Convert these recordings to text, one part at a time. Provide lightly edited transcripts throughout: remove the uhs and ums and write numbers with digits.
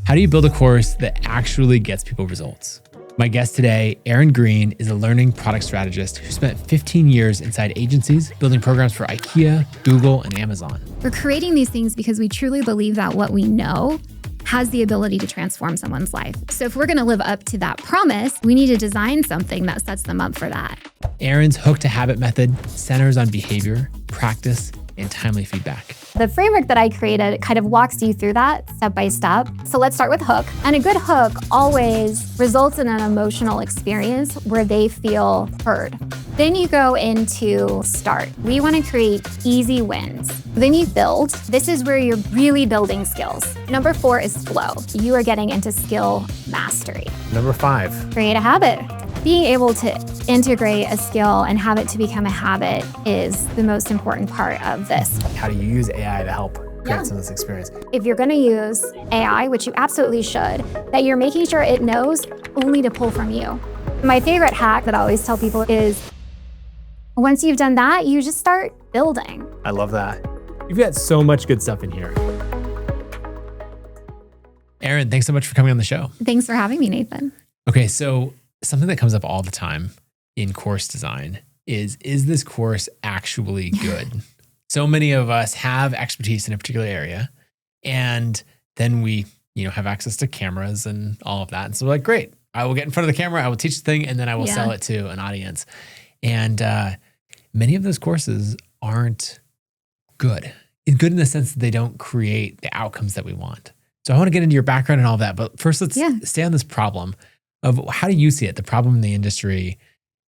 How do you build a course that actually gets people results? My guest today, Erin Green, is a learning product strategist who spent 15 years inside agencies building programs for IKEA, Google, and Amazon. We're creating these things because we truly believe that what we know has the ability to transform someone's life. So if we're going to live up to that promise, we need to design something that sets them up for that. Erin's hook to habit method centers on behavior, practice, and timely feedback. The framework that I created kind of walks you through that step by step. So let's start with hook. And a good hook always results in an emotional experience where they feel heard. Then you go into start. We want to create easy wins. Then you build. This is where you're really building skills. Number 4 is flow. You are getting into skill mastery. Number 5. Create a habit. Being able to integrate a skill and have it to become a habit is the most important part of this. How do you use AI to help create some of this experience? If you're going to use AI, which you absolutely should, that you're making sure it knows only to pull from you. My favorite hack that I always tell people is once you've done that, you just start building. I love that. You've got so much good stuff in here. Erin, thanks so much for coming on the show. Thanks for having me, Nathan. Okay, so something that comes up all the time in course design is this course actually good? So many of us have expertise in a particular area, and then we, have access to cameras and all of that. And so we're like, great, I will get in front of the camera, I will teach the thing, and then I will sell it to an audience. And many of those courses aren't good. It's good in the sense that they don't create the outcomes that we want. So I want to get into your background and all of that, but first let's stay on this problem of how do you see it, the problem in the industry,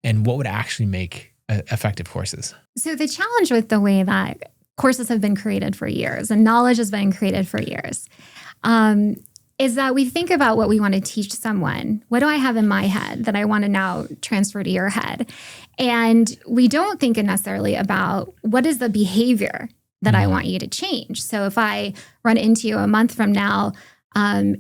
and what would actually make effective courses? So the challenge with the way that courses have been created for years and knowledge has been created for years is that we think about what we want to teach someone. What do I have in my head that I want to now transfer to your head? And we don't think necessarily about what is the behavior that I want you to change. So if I run into you a month from now,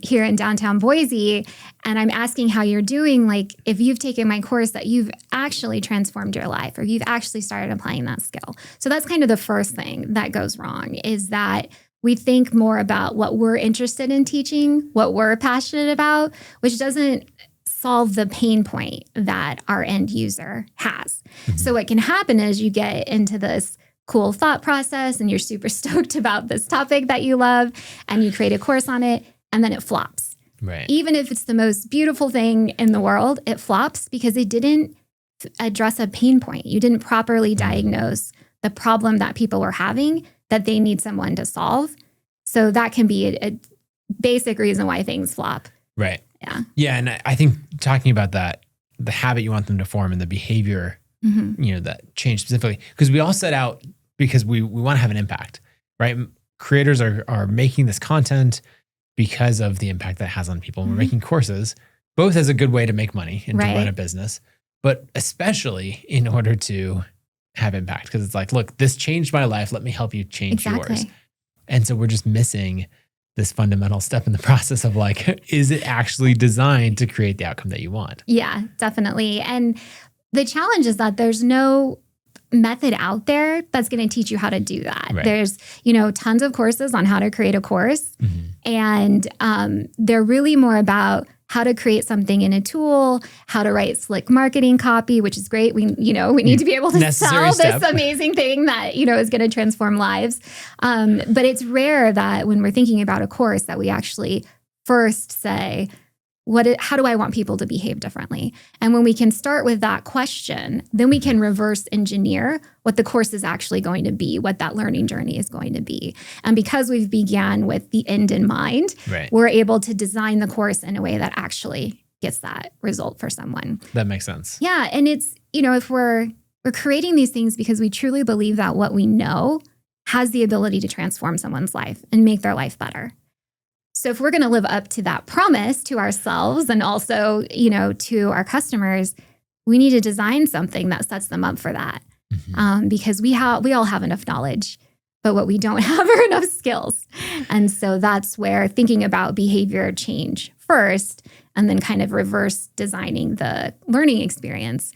here in downtown Boise, and I'm asking how you're doing, like if you've taken my course that you've actually transformed your life or you've actually started applying that skill. So that's kind of the first thing that goes wrong is that we think more about what we're interested in teaching, what we're passionate about, which doesn't solve the pain point that our end user has. Mm-hmm. So what can happen is you get into this cool thought process and you're super stoked about this topic that you love and you create a course on it. And then it flops. Right. Even if it's the most beautiful thing in the world, it flops because it didn't address a pain point. You didn't properly diagnose the problem that people were having that they need someone to solve. So that can be a basic reason why things flop. Right. Yeah. Yeah. And I think talking about that, the habit you want them to form and the behavior, that change specifically, because we all set out because we want to have an impact, right? Creators are making this content because of the impact that it has on people. And we're making courses, both as a good way to make money and to run a business, but especially in order to have impact. Because it's like, look, this changed my life. Let me help you change yours. And so we're just missing this fundamental step in the process of like, is it actually designed to create the outcome that you want? Yeah, definitely. And the challenge is that there's no method out there that's going to teach you how to do that. Right. There's, tons of courses on how to create a course. And they're really more about how to create something in a tool, how to write slick marketing copy, which is great. We need to be able to sell this amazing thing that, is going to transform lives. But it's rare that when we're thinking about a course that we actually first say, how do I want people to behave differently? And when we can start with that question, then we can reverse engineer what the course is actually going to be, what that learning journey is going to be. And because we've began with the end in mind, we're able to design the course in a way that actually gets that result for someone. That makes sense. Yeah. And it's, if we're creating these things because we truly believe that what we know has the ability to transform someone's life and make their life better. So if we're going to live up to that promise to ourselves and also, to our customers, we need to design something that sets them up for that. Because we all have enough knowledge, but what we don't have are enough skills. And so that's where thinking about behavior change first and then kind of reverse designing the learning experience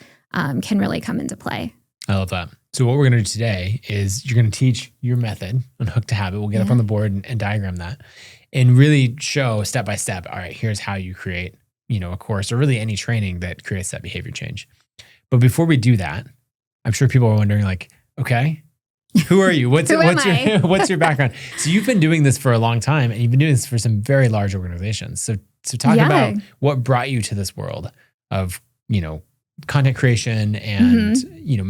can really come into play. I love that. So what we're going to do today is you're going to teach your method on hook to habit. We'll get up on the board and diagram that. and really show step by step, all right, here's how you create, a course or really any training that creates that behavior change. But before we do that, I'm sure people are wondering like, okay, who are you? What's your background? So you've been doing this for a long time, and you've been doing this for some very large organizations. So talk about what brought you to this world of, content creation and,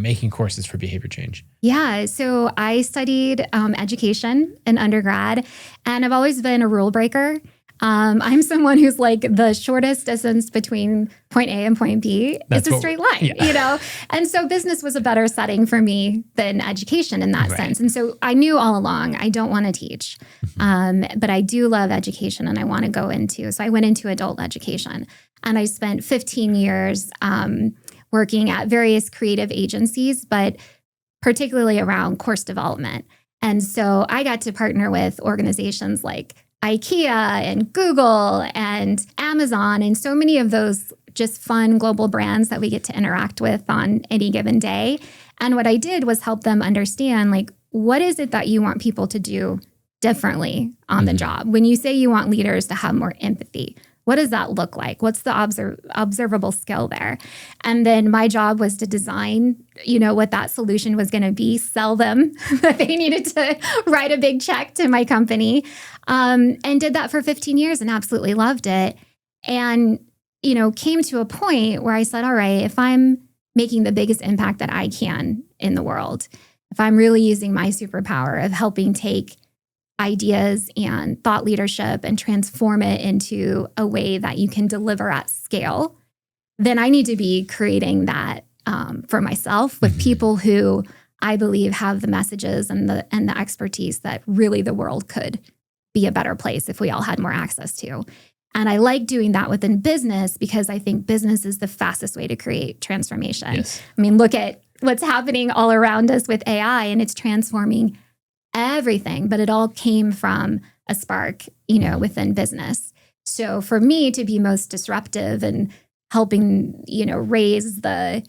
making courses for behavior change. Yeah. So I studied education in undergrad, and I've always been a rule breaker. I'm someone who's like the shortest distance between point A and point B. It's a straight line, And so business was a better setting for me than education in that sense. And so I knew all along, I don't want to teach, but I do love education and I want to go into. So I went into adult education, and I spent 15 years working at various creative agencies, but particularly around course development. And so I got to partner with organizations like IKEA and Google and Amazon and so many of those just fun global brands that we get to interact with on any given day. And what I did was help them understand, like, what is it that you want people to do differently on the job? When you say you want leaders to have more empathy, what does that look like? What's the observable skill there? And then my job was to design, what that solution was going to be, sell them that they needed to write a big check to my company, and did that for 15 years and absolutely loved it. And, came to a point where I said, all right, if I'm making the biggest impact that I can in the world, if I'm really using my superpower of helping take ideas and thought leadership and transform it into a way that you can deliver at scale, then I need to be creating that for myself with people who I believe have the messages and the expertise that really the world could be a better place if we all had more access to. And I like doing that within business because I think business is the fastest way to create transformation. Yes. I mean, look at what's happening all around us with AI, and it's transforming everything, but it all came from a spark, within business. So for me to be most disruptive and helping, raise the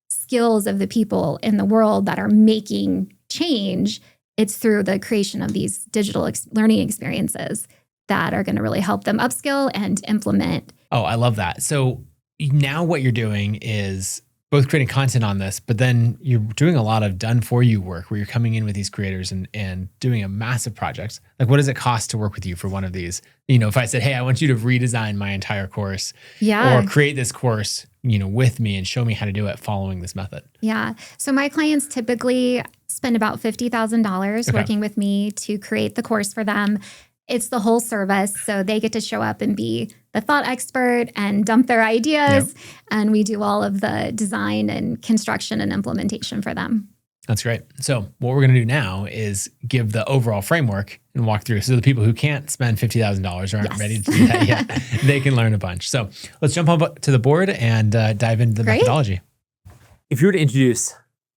skills of the people in the world that are making change, it's through the creation of these digital learning experiences that are going to really help them upskill and implement. Oh, I love that. So now what you're doing is both creating content on this, but then you're doing a lot of done for you work where you're coming in with these creators and doing a massive project. Like, what does it cost to work with you for one of these? If I said, hey, I want you to redesign my entire course or create this course, with me and show me how to do it following this method. Yeah. So my clients typically spend about $50,000 working with me to create the course for them. It's the whole service. So they get to show up and be the thought expert and dump their ideas. Yep. And we do all of the design and construction and implementation for them. That's great. So what we're going to do now is give the overall framework and walk through. So the people who can't spend $50,000 or aren't ready to do that yet, they can learn a bunch. So let's jump up to the board and dive into the methodology. If you were to introduce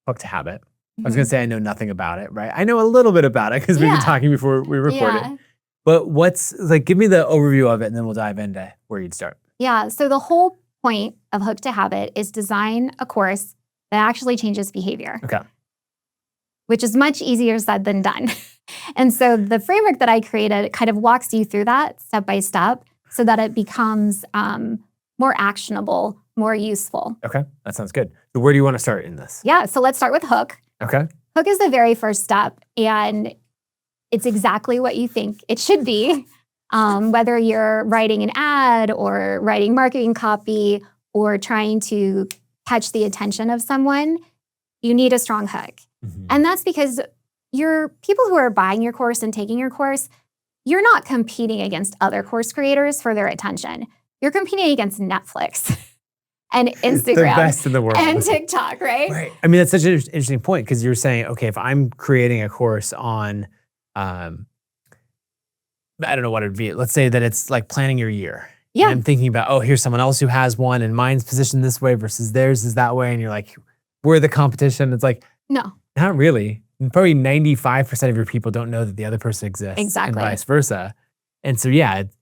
Hook to Habit, I was going to say I know nothing about it, right? I know a little bit about it because we've been talking before we recorded. But give me the overview of it and then we'll dive into where you'd start. Yeah. So the whole point of Hook to Habit is design a course that actually changes behavior. Okay. Which is much easier said than done. And so the framework that I created kind of walks you through that step by step so that it becomes more actionable, more useful. Okay. That sounds good. So where do you want to start in this? Yeah. So let's start with Hook. Okay. Hook is the very first step. And it's exactly what you think it should be. Whether you're writing an ad or writing marketing copy or trying to catch the attention of someone, you need a strong hook. Mm-hmm. And that's because your people who are buying your course and taking your course, you're not competing against other course creators for their attention. You're competing against Netflix and Instagram. The best in the world. And TikTok, right? Right. I mean, that's such an interesting point because you're saying, okay, if I'm creating a course on I don't know what it'd be. Let's say that it's like planning your year. Yeah. And I'm thinking about, here's someone else who has one and mine's positioned this way versus theirs is that way. And you're like, we're the competition. It's like, no, not really. Probably 95% of your people don't know that the other person exists. Exactly. And vice versa. And so, and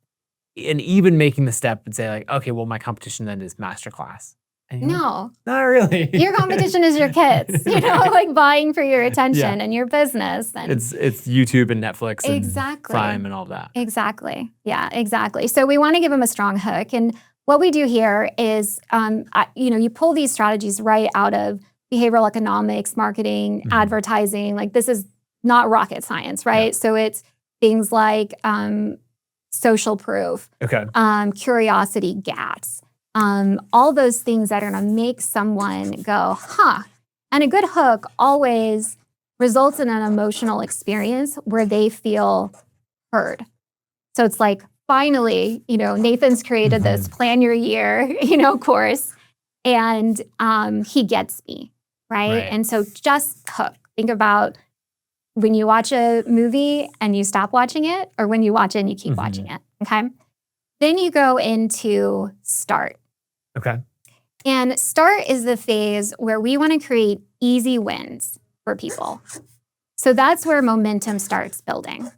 even making the step and say like, okay, well, my competition then is masterclass. No. Not really. Your competition is your kids, like vying for your attention and your business. And it's YouTube and Netflix exactly. and Prime and all that. Exactly. Yeah, exactly. So we want to give them a strong hook. And what we do here is, you pull these strategies right out of behavioral economics, marketing, advertising. Like this is not rocket science, right? Yeah. So it's things like social proof, curiosity gaps, all those things that are going to make someone go, huh. And a good hook always results in an emotional experience where they feel heard. So it's like, finally, Nathan's created this plan your year, course, and he gets me, right? And so just hook. Think about when you watch a movie and you stop watching it, or when you watch it and you keep watching it, okay? Then you go into start. Okay. And start is the phase where we want to create easy wins for people. So that's where momentum starts building.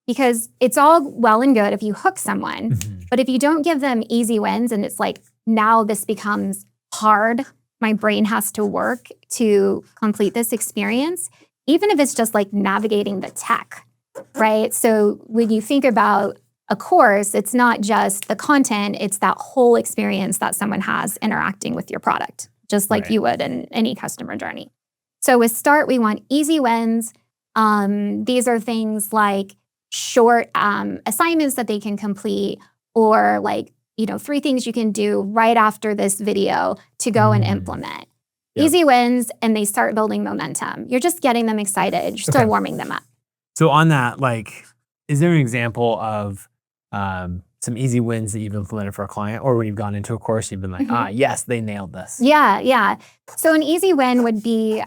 Because it's all well and good if you hook someone, but if you don't give them easy wins and it's like, now this becomes hard, my brain has to work to complete this experience, even if it's just like navigating the tech, right? So when you think about a course, it's not just the content, it's that whole experience that someone has interacting with your product, just like you would in any customer journey. So with Start, we want easy wins. These are things like short assignments that they can complete, or like, 3 things you can do right after this video to go and implement. Yep. Easy wins, and they start building momentum. You're just getting them excited. You're still warming them up. So on that, like, is there an example of some easy wins that you've implemented for a client, or when you've gone into a course, you've been like, yes, they nailed this? Yeah. So an easy win would be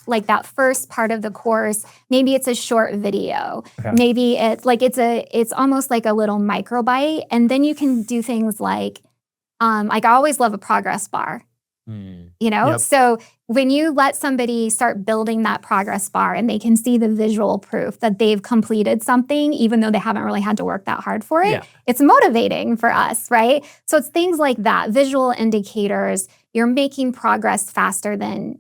like that first part of the course. Maybe it's a short video. Maybe it's almost like a little microbite, and then you can do things like I always love a progress bar. So when you let somebody start building that progress bar and they can see the visual proof that they've completed something, even though they haven't really had to work that hard for it, it's motivating for us, right? So it's things like that, visual indicators. You're making progress faster than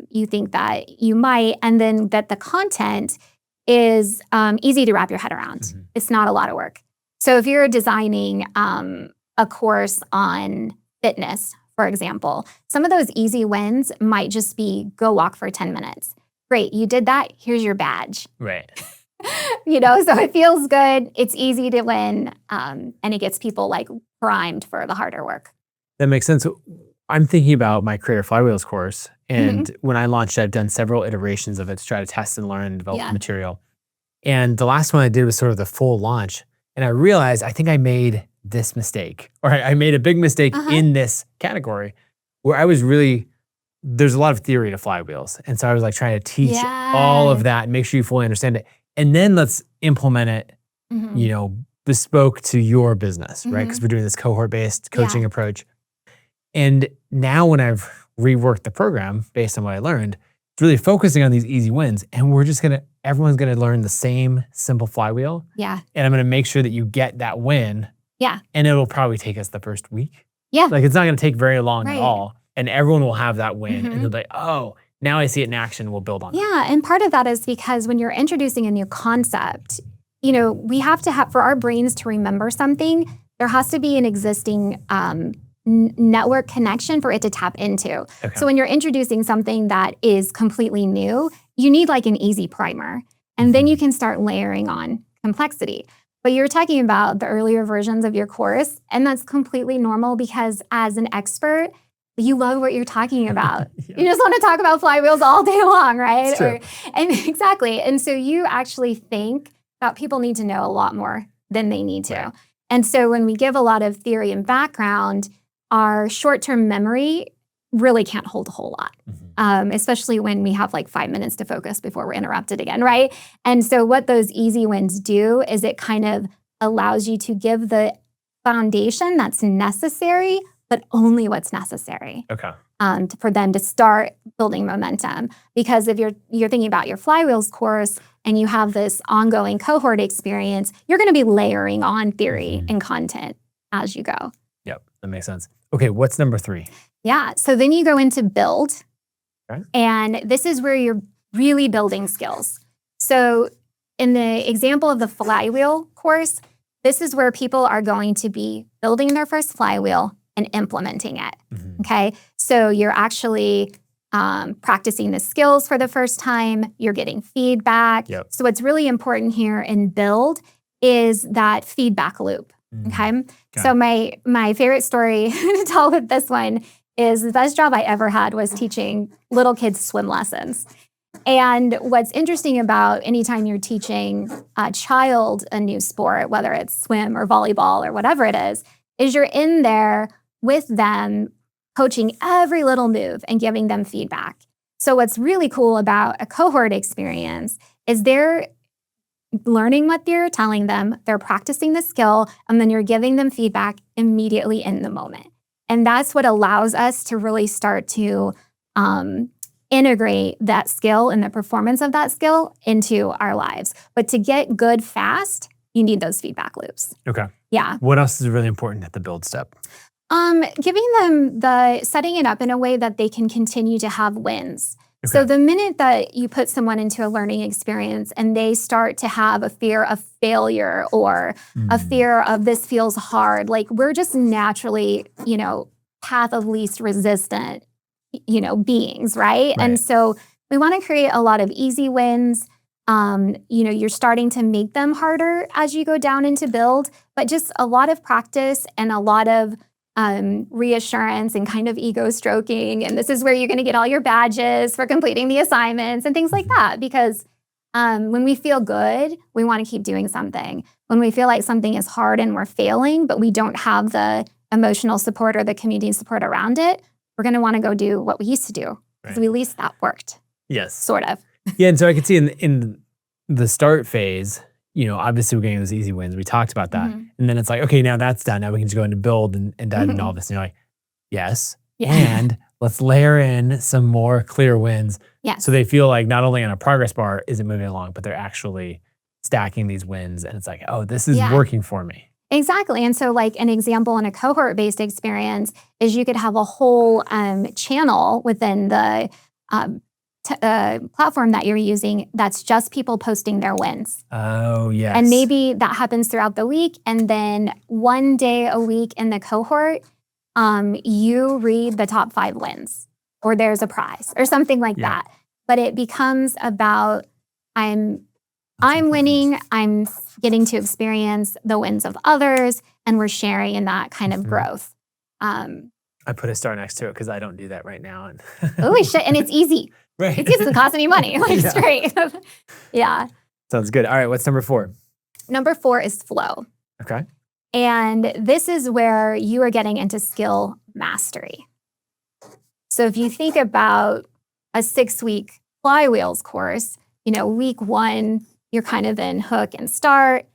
you think that you might, and then that the content is easy to wrap your head around. It's not a lot of work. So if you're designing a course on fitness, for example, some of those easy wins might just be go walk for 10 minutes. Great, you did that. Here's your badge. Right. So it feels good. It's easy to win, and it gets people like primed for the harder work. That makes sense. I'm thinking about my Creator Flywheels course, and when I launched it, I've done several iterations of it to try to test and learn and develop the material. And the last one I did was sort of the full launch, and I realized I think I made this mistake, or I made a big mistake in this category where I was there's a lot of theory to flywheels. And so I was like trying to teach all of that and make sure you fully understand it. And then let's implement it, bespoke to your business, right? Because we're doing this cohort-based coaching approach. And now when I've reworked the program based on what I learned, it's really focusing on these easy wins. And everyone's gonna learn the same simple flywheel. Yeah. And I'm gonna make sure that you get that win. Yeah. And it'll probably take us the first week. Yeah. Like it's not going to take very long at all. And everyone will have that win. And they'll be like, oh, now I see it in action. We'll build on it. Yeah. And part of that is because when you're introducing a new concept, we have to have, for our brains to remember something, there has to be an existing network connection for it to tap into. So when you're introducing something that is completely new, you need like an easy primer. And then you can start layering on complexity. But you're talking about the earlier versions of your course, and that's completely normal because as an expert, you love what you're talking about. You just want to talk about flywheels all day long, right? It's true. Exactly. And so you actually think that people need to know a lot more than they need to. Right. And so when we give a lot of theory and background, our short-term memory really can't hold a whole lot, especially when we have like 5 minutes to focus before we're interrupted again, right? And so what those easy wins do is it kind of allows you to give the foundation that's necessary, but only what's necessary for them to start building momentum. Because if you're thinking about your Flywheels course and you have this ongoing cohort experience, you're going to be layering on theory and content as you go. Yep, that makes sense. Okay, what's number 3? Yeah. So then you go into build. Okay. And this is where you're really building skills. So in the example of the flywheel course, this is where people are going to be building their first flywheel and implementing it. Mm-hmm. Okay. So you're actually practicing the skills for the first time. You're getting feedback. Yep. So what's really important here in build is that feedback loop. Mm-hmm. Okay. So my favorite story to tell with this one is the best job I ever had was teaching little kids swim lessons. And what's interesting about anytime you're teaching a child a new sport, whether it's swim or volleyball or whatever it is you're in there with them, coaching every little move and giving them feedback. So what's really cool about a cohort experience is they're learning what you're telling them, they're practicing the skill, and then you're giving them feedback immediately in the moment. And that's what allows us to really start to integrate that skill and the performance of that skill into our lives. But to get good fast, you need those feedback loops. Okay. Yeah. What else is really important at the build step? Giving them setting it up in a way that they can continue to have wins. Okay. So the minute that you put someone into a learning experience and they start to have a fear of failure or a fear of this feels hard, like we're just naturally, path of least resistant, beings, right? And so we want to create a lot of easy wins. You're starting to make them harder as you go down into build, but just a lot of practice and a lot of reassurance and kind of ego stroking. And this is where you're going to get all your badges for completing the assignments and things like that. Because when we feel good, we want to keep doing something. When we feel like something is hard and we're failing, but we don't have the emotional support or the community support around it, we're going to want to go do what we used to do. Because at least that worked. Yes. Sort of. Yeah. And so I could see in the start phase, obviously we're getting those easy wins. We talked about that. And then it's like, okay, now that's done. Now we can just go into build and dive into all this. And you're like, yes. Yeah. And let's layer in some more clear wins. Yes. So they feel like not only on a progress bar is it moving along, but they're actually stacking these wins. And it's like, oh, this is working for me. Exactly. And so like an example in a cohort-based experience is you could have a whole channel within the platform that you're using that's just people posting their wins. Oh, yes. And maybe that happens throughout the week. And then one day a week in the cohort, you read the top 5 wins or there's a prize or something like that. But it becomes about I'm winning, I'm getting to experience the wins of others, and we're sharing in that kind of growth. I put a star next to it because I don't do that right now. Oh, shit. And it's easy. Right. It doesn't cost any money. Like, it's great. Yeah. Sounds good. All right. What's number 4? Number 4 is flow. Okay. And this is where you are getting into skill mastery. So if you think about a 6-week flywheels course, week 1, you're kind of in hook and start.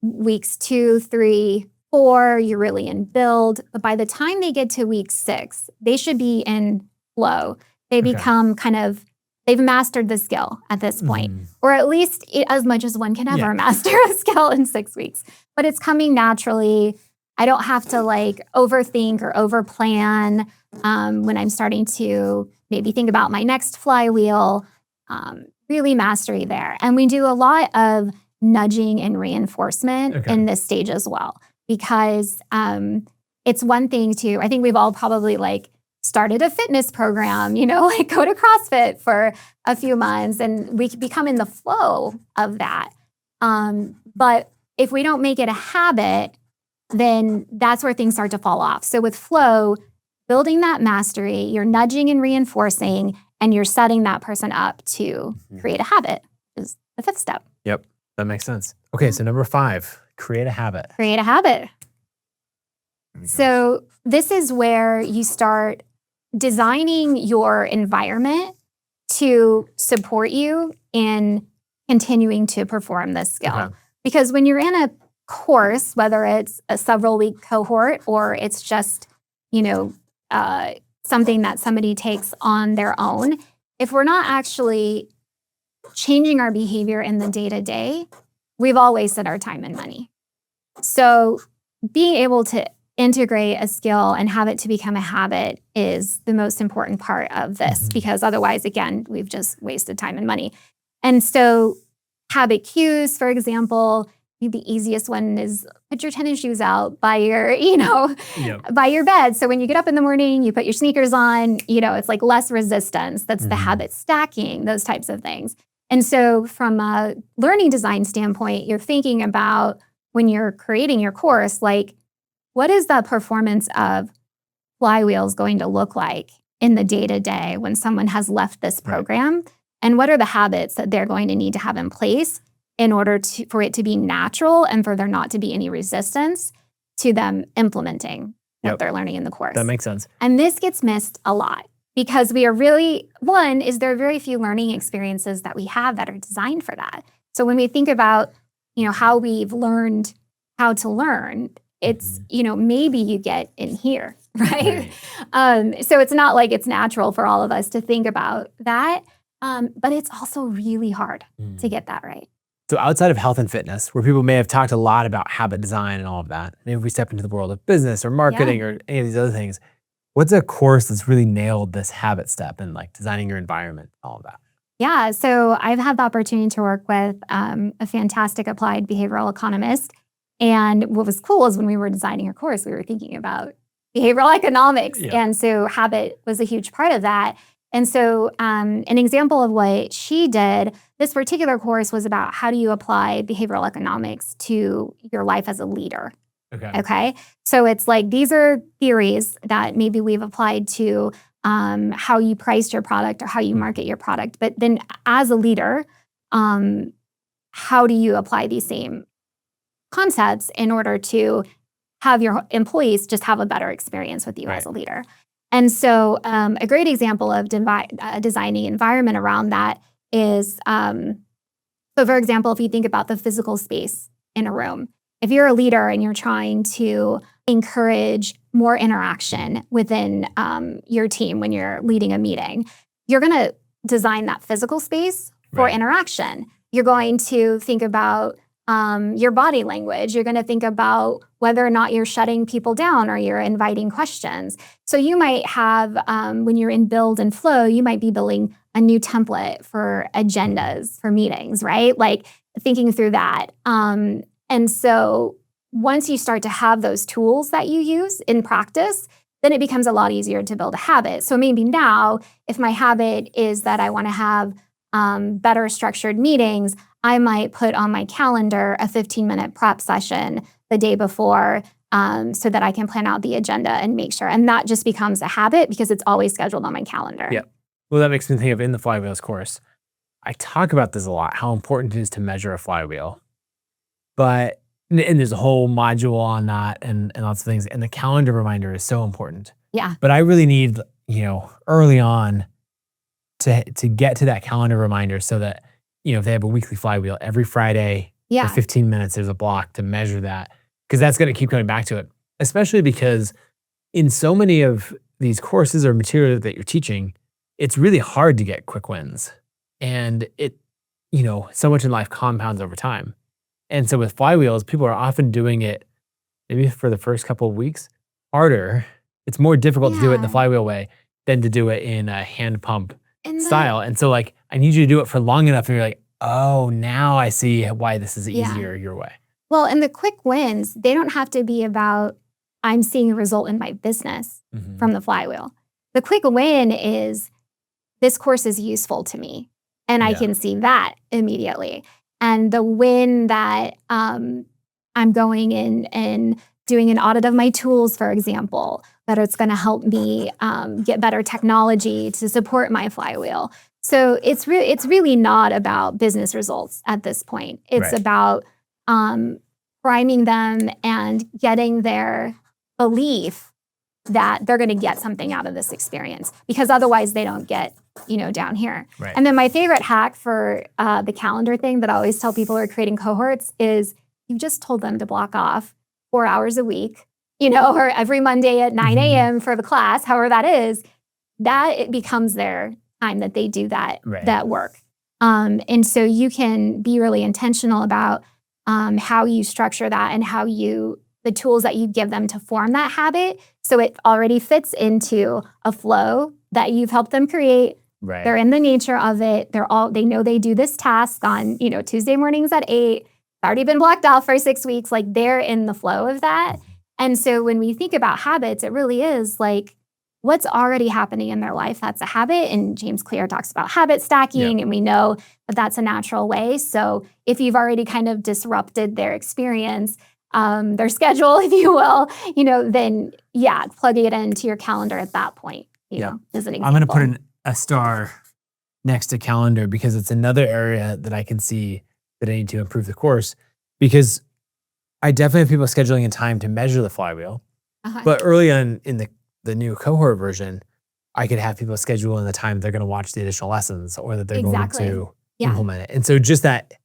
Weeks 2, 3, 4, you're really in build. But by the time they get to week 6, they should be in flow. They become they've mastered the skill at this point, or at least as much as one can ever master a skill in 6 weeks. But it's coming naturally. I don't have to overthink or overplan when I'm starting to maybe think about my next flywheel. Really mastery there. And we do a lot of nudging and reinforcement in this stage as well, because it's one thing I think we've all probably started a fitness program, go to CrossFit for a few months and we become in the flow of that. But if we don't make it a habit, then that's where things start to fall off. So with flow, building that mastery, you're nudging and reinforcing, and you're setting that person up to create a habit is the 5th step. Yep. That makes sense. Okay. So number 5, create a habit. Create a habit. So this is where you start designing your environment to support you in continuing to perform this skill. Okay. Because when you're in a course, whether it's a several-week cohort or it's just, something that somebody takes on their own, if we're not actually changing our behavior in the day-to-day, we've all wasted our time and money. So being able to integrate a skill and have it to become a habit is the most important part of this, because otherwise, again, we've just wasted time and money. And so habit cues, for example, the easiest one is put your tennis shoes out by your, by your bed. So when you get up in the morning, you put your sneakers on, it's like less resistance. That's the habit stacking, those types of things. And so from a learning design standpoint, you're thinking about when you're creating your course, like, what is the performance of flywheels going to look like in the day-to-day when someone has left this program? Right. And what are the habits that they're going to need to have in place in order for it to be natural and for there not to be any resistance to them implementing what they're learning in the course? That makes sense. And this gets missed a lot because we are really, one, is there are very few learning experiences that we have that are designed for that. So when we think about, how we've learned how to learn, it's, maybe you get in here, right? So it's not like it's natural for all of us to think about that, but it's also really hard to get that right. So outside of health and fitness, where people may have talked a lot about habit design and all of that, maybe we step into the world of business or marketing or any of these other things, what's a course that's really nailed this habit step and like designing your environment, all of that? Yeah, so I've had the opportunity to work with a fantastic applied behavioral economist. And what was cool is when we were designing her course, we were thinking about behavioral economics. And so habit was a huge part of that. And so an example of what she did, this particular course was about how do you apply behavioral economics to your life as a leader. Okay. So it's like, these are theories that maybe we've applied to how you price your product or how you market your product. But then as a leader, how do you apply these same concepts in order to have your employees just have a better experience with you as a leader? And so a great example of designing environment around that is, so for example, if you think about the physical space in a room, if you're a leader and you're trying to encourage more interaction within your team when you're leading a meeting, you're going to design that physical space for interaction. You're going to think about your body language. You're going to think about whether or not you're shutting people down or you're inviting questions. So you might have, when you're in build and flow, you might be building a new template for agendas for meetings, right? Like thinking through that. And so once you start to have those tools that you use in practice, then it becomes a lot easier to build a habit. So maybe now, if my habit is that I want to have better structured meetings, I might put on my calendar a 15-minute prep session the day before so that I can plan out the agenda and make sure. And that just becomes a habit because it's always scheduled on my calendar. Yeah. Well, that makes me think of in the Flywheels course, I talk about this a lot, how important it is to measure a flywheel. But, and there's a whole module on that and lots of things. And the calendar reminder is so important. Yeah. But I really need, early on to get to that calendar reminder so that, if they have a weekly flywheel, every Friday for 15 minutes, there's a block to measure that. Because that's going to keep coming back to it. Especially because in so many of these courses or material that you're teaching, it's really hard to get quick wins. And it, so much in life compounds over time. And so with flywheels, people are often doing it maybe for the first couple of weeks harder. It's more difficult to do it in the flywheel way than to do it in a hand pump style. And so like, I need you to do it for long enough. And you're like, oh, now I see why this is easier your way. Well, and the quick wins, they don't have to be about, I'm seeing a result in my business from the flywheel. The quick win is, this course is useful to me. And I can see that immediately. And the win that I'm going in and doing an audit of my tools, for example, that it's going to help me get better technology to support my flywheel. So it's really not about business results at this point. It's about priming them and getting their belief that they're going to get something out of this experience, because otherwise they don't get, down here. Right. And then my favorite hack for the calendar thing that I always tell people who are creating cohorts is, you've just told them to block off 4 hours a week, or every Monday at 9 a.m. for the class, however that is, that it becomes their time that they do that work. And so you can be really intentional about how you structure that and how you the tools that you give them to form that habit. So it already fits into a flow that you've helped them create. Right. They're in the nature of it. They know they do this task on, Tuesday mornings at 8. It's already been blocked off for 6 weeks. Like they're in the flow of that. And so when we think about habits, it really is like what's already happening in their life. That's a habit. And James Clear talks about habit stacking, and we know that that's a natural way. So if you've already kind of disrupted their experience, their schedule, if you will, then plugging it into your calendar at that point, is an example. I'm going to put a star next to calendar because it's another area that I can see that I need to improve the course, because I definitely have people scheduling in time to measure the flywheel. But early on in the new cohort version, I could have people schedule in the time they're going to watch the additional lessons or that they're going to implement it. And so just that,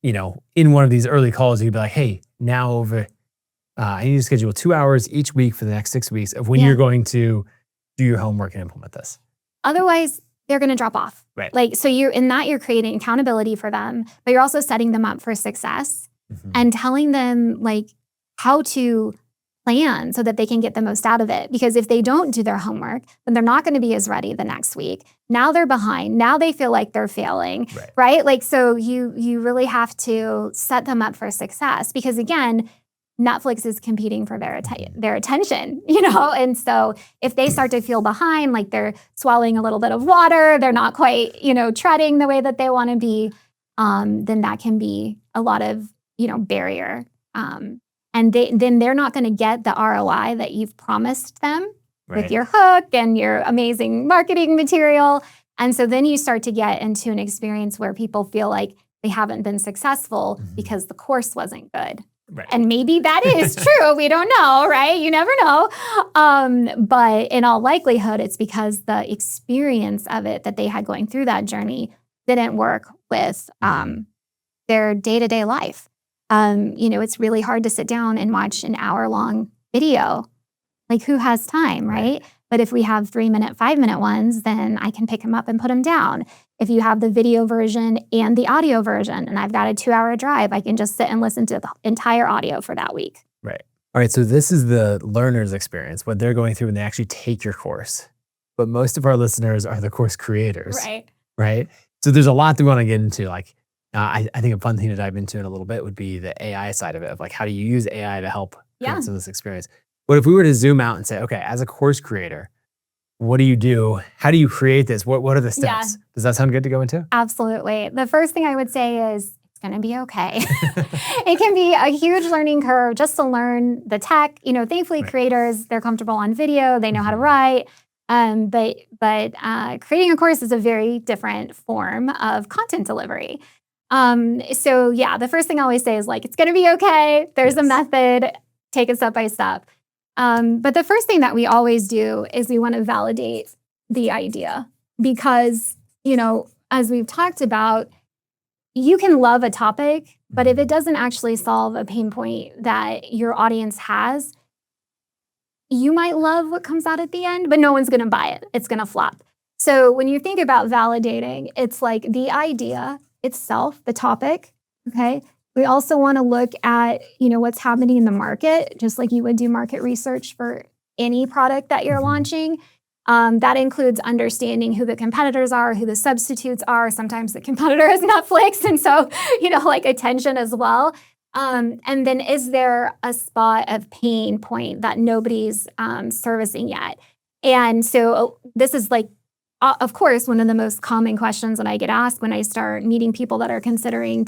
in one of these early calls, you'd be like, hey, now I need to schedule 2 hours each week for the next 6 weeks of when you're going to do your homework and implement this. Otherwise, they're going to drop off. Right. Like, so you're creating accountability for them, but you're also setting them up for success and telling them like how to plan so that they can get the most out of it. Because if they don't do their homework, then they're not going to be as ready the next week. Now they're behind. Now they feel like they're failing, right? Like, so you really have to set them up for success, because again, Netflix is competing for their attention, And so if they start to feel behind, like they're swallowing a little bit of water, they're not quite, treading the way that they want to be, then that can be a lot of, barrier. And then they're not going to get the ROI that you've promised them with your hook and your amazing marketing material. And so then you start to get into an experience where people feel like they haven't been successful because the course wasn't good. Right. And maybe that is true. We don't know, right? You never know. But in all likelihood, it's because the experience of it that they had going through that journey didn't work with their day-to-day life. It's really hard to sit down and watch an hour-long video. Like, who has time, right? But if we have 3-minute, 5-minute ones, then I can pick them up and put them down. If you have the video version and the audio version, and I've got a 2-hour drive, I can just sit and listen to the entire audio for that week. Right. All right. So this is the learner's experience, what they're going through when they actually take your course. But most of our listeners are the course creators. Right. So there's a lot that we want to get into. Like, I think a fun thing to dive into in a little bit would be the AI side of it, of like, how do you use AI to help create some of this experience? But if we were to zoom out and say, okay, as a course creator, what do you do? How do you create this? What are the steps? Does that sound good to go into? Absolutely. The first thing I would say is it's going to be okay. It can be a huge learning curve just to learn the tech. Thankfully, creators, they're comfortable on video. They know how to write. But creating a course is a very different form of content delivery. The first thing I always say is like, it's going to be okay. There's a method. Take it step by step. But the first thing that we always do is we want to validate the idea, because, as we've talked about, you can love a topic, but if it doesn't actually solve a pain point that your audience has, you might love what comes out at the end, but no one's going to buy it. It's going to flop. So when you think about validating, it's like the idea itself, the topic, okay? We also want to look at, what's happening in the market, just like you would do market research for any product that you're launching. That includes understanding who the competitors are, who the substitutes are. Sometimes the competitor is Netflix, and so, attention as well. And then is there a spot of pain point that nobody's servicing yet? And so this is like, of course, one of the most common questions that I get asked when I start meeting people that are considering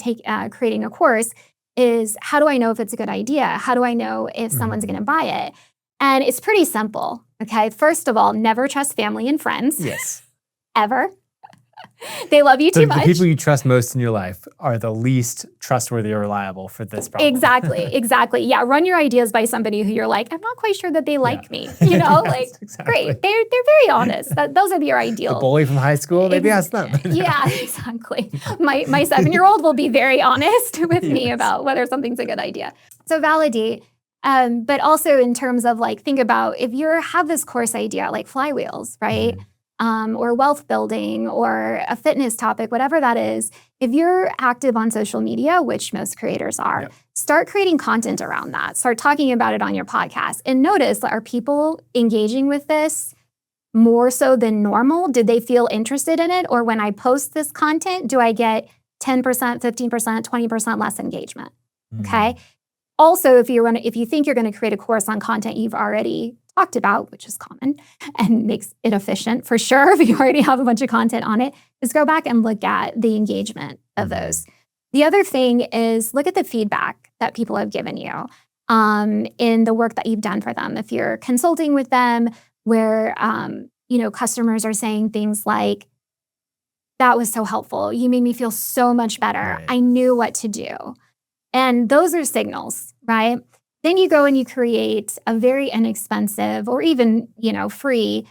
creating a course is, how do I know if it's a good idea? How do I know if someone's going to buy it? And it's pretty simple, okay? First of all, never trust family and friends. Yes. Ever. They love you too much. The people you trust most in your life are the least trustworthy or reliable for this problem. Exactly. Yeah, run your ideas by somebody who you're like, I'm not quite sure that they like me. Great. They're very honest. Those are your ideals. The bully from high school, maybe ask them. Yeah, exactly. My 7-year-old will be very honest with me about whether something's a good idea. So validate. But also in terms of like, think about if you have this course idea, like flywheels, right? or wealth building or a fitness topic, whatever that is, if you're active on social media, which most creators are, Yep. start creating content around that. Start talking about it on your podcast and notice, are people engaging with this more so than normal? Did they feel interested in it? Or when I post this content, do I get 10%, 15%, 20% less engagement? Okay. Also, if you think you're going to create a course on content you've already talked about, which is common and makes it efficient for sure, if you already have a bunch of content on it, is go back and look at the engagement of those. The other thing is look at the feedback that people have given you in the work that you've done for them. If you're consulting with them, where customers are saying things like, "That was so helpful. You made me feel so much better. Right. I knew what to do." And those are signals, right? Then you go and you create a very inexpensive or even, free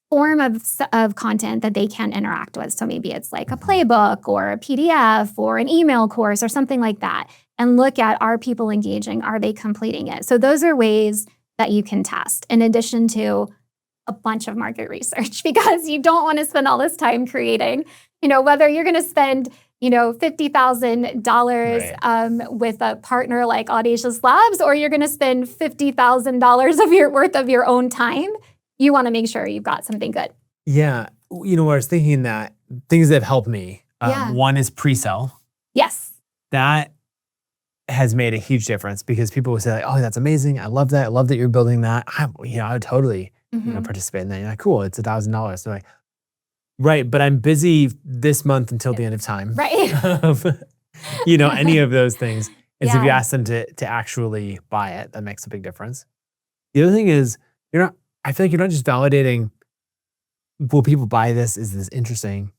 form of content that they can interact with. So maybe it's like a playbook or a PDF or an email course or something like that. And look at, are people engaging? Are they completing it? So those are ways that you can test in addition to a bunch of market research, because you don't want to spend all this time creating, whether you're going to spend $50,000 with a partner like Audacious Labs, or you're going to spend $50,000 of your own time. You want to make sure you've got something good. Yeah. I was thinking that things that have helped me. One is pre-sell. Yes. That has made a huge difference because people will say, like, "Oh, that's amazing. I love that. I love that you're building that. I would totally participate in that." You're like, "Cool, it's $1,000." So like, right, but I'm busy this month until the end of time. Right. Any of those things. And so if you ask them to actually buy it, that makes a big difference. The other thing is, I feel like you're not just validating, will people buy this? Is this interesting?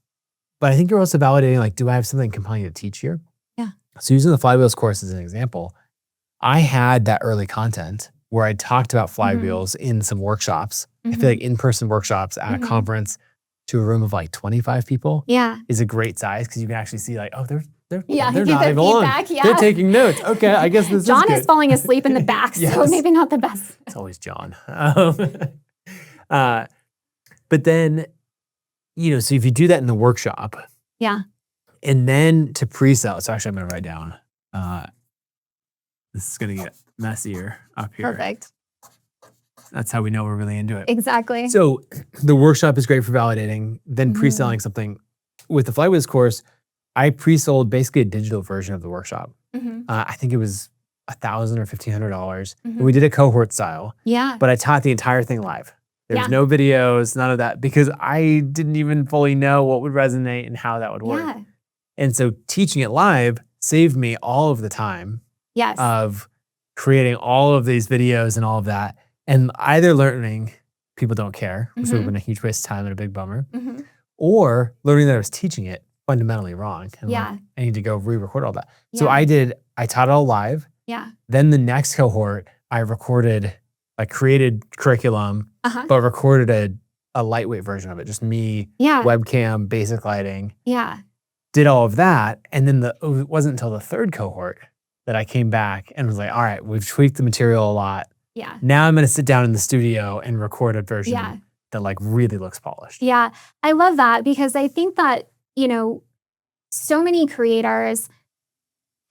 But I think you're also validating, like, do I have something compelling to teach here? Yeah. So using the flywheels course as an example, I had that early content where I talked about flywheels in some workshops. I feel like in-person workshops at a conference to a room of like 25 people is a great size because you can actually see, like, oh, they're nodding along. They're taking notes. Okay, I guess this John is good. is falling asleep in the back, so maybe not the best. It's always John. But then, so if you do that in the workshop, and then to pre-sell, so actually I'm going to write down, this is going to get messier up here. Perfect. That's how we know we're really into it. Exactly. So the workshop is great for validating, then pre-selling something. With the Flywheels course, I pre-sold basically a digital version of the workshop. I think it was $1,000 or $1,500. And we did a cohort style. Yeah. But I taught the entire thing live. There's no videos, none of that, because I didn't even fully know what would resonate and how that would work. Yeah. And so teaching it live saved me all of the time of creating all of these videos and all of that. And either learning people don't care, which would have been a huge waste of time and a big bummer, or learning that I was teaching it fundamentally wrong. And like, I need to go re-record all that. So I taught it all live. Yeah. Then the next cohort, I created curriculum, but recorded a lightweight version of it. Just me, webcam, basic lighting. Yeah. Did all of that. And then it wasn't until the third cohort that I came back and was like, all right, we've tweaked the material a lot. Yeah. Now I'm going to sit down in the studio and record a version that like really looks polished. Yeah. I love that because I think that, so many creators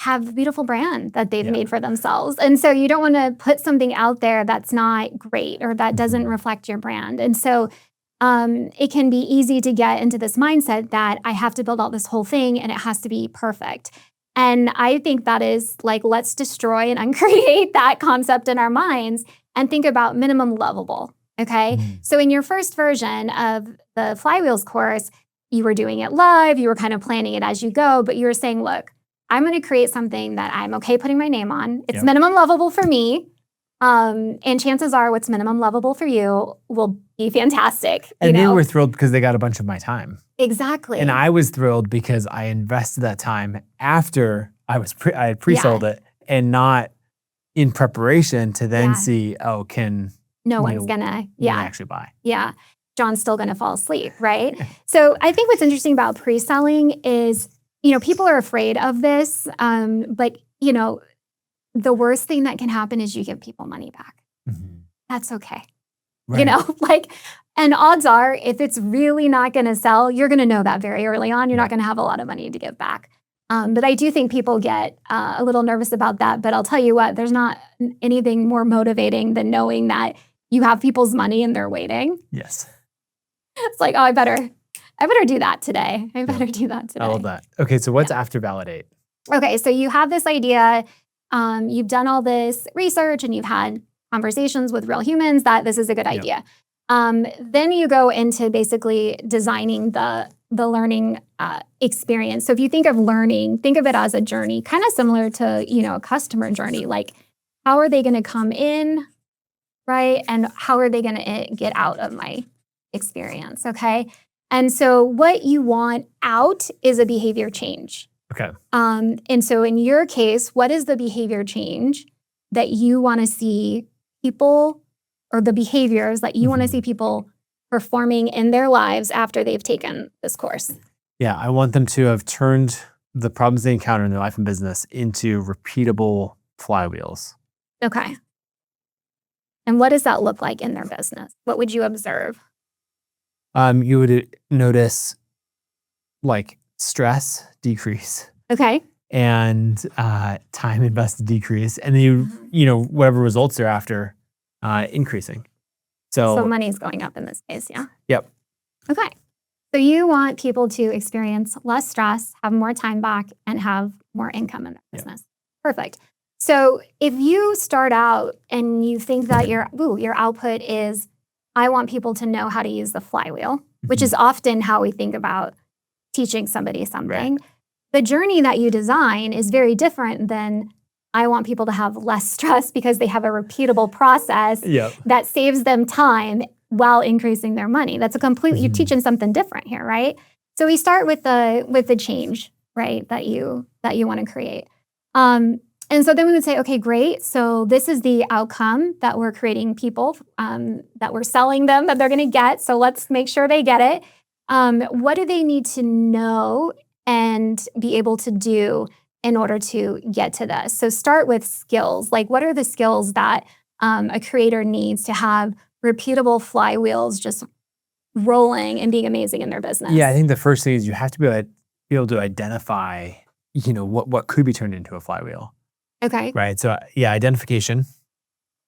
have a beautiful brand that they've made for themselves. And so you don't want to put something out there that's not great or that doesn't reflect your brand. And so it can be easy to get into this mindset that I have to build out this whole thing and it has to be perfect. And I think that is like, let's destroy and uncreate that concept in our minds and think about minimum lovable. Okay. So in your first version of the Flywheels course, you were doing it live, you were kind of planning it as you go, but you were saying, look, I'm going to create something that I'm okay putting my name on. It's minimum lovable for me. And chances are what's minimum lovable for you will be fantastic. And they were thrilled because they got a bunch of my time. Exactly. And I was thrilled because I invested that time after I had pre-sold it and not in preparation to then see, no one's gonna actually buy. Yeah. John's still gonna fall asleep, right? So I think what's interesting about pre-selling is, people are afraid of this, but the worst thing that can happen is you give people money back. That's okay. you know, like, and odds are if it's really not going to sell, you're going to know that very early on. You're not going to have a lot of money to give back. But I do think people get a little nervous about that. But I'll tell you what, there's not anything more motivating than knowing that you have people's money and they're waiting. Yes. It's like, oh, I better do that today. I better do that today. I love that. Okay, so what's after validate? Okay, so you have this idea, you've done all this research and you've had conversations with real humans that this is a good idea. Then you go into basically designing the learning experience. So if you think of learning, think of it as a journey, kind of similar to, you know, a customer journey. Like, how are they going to come in, right? And how are they going to get out of my experience, okay? And so what you want out is a behavior change. Okay. And so in your case, what is the behavior change that you want to see people, or the behaviors that you want to see people performing in their lives after they've taken this course? Yeah, I want them to have turned the problems they encounter in their life and business into repeatable flywheels. Okay. And what does that look like in their business? What would you observe? You would notice like stress decrease. Okay. And time invested decrease. And then you know, whatever results they're after, increasing. So money's going up in this case, yeah? Yep. Okay. So you want people to experience less stress, have more time back, and have more income in their business. Perfect. So if you start out and you think that your output is, I want people to know how to use the flywheel, which is often how we think about teaching somebody something. Right. The journey that you design is very different than, I want people to have less stress because they have a repeatable process that saves them time while increasing their money. That's a completely, you're teaching something different here, right? So we start with the change, right, that you want to create. And so then we would say, okay, great. So this is the outcome that we're creating people, that we're selling them, that they're going to get. So let's make sure they get it. What do they need to know and be able to do in order to get to this? So start with skills. Like, what are the skills that a creator needs to have repeatable flywheels just rolling and being amazing in their business? Yeah, I think the first thing is you have to be able to identify, you know, what could be turned into a flywheel. Okay. Right. So yeah, identification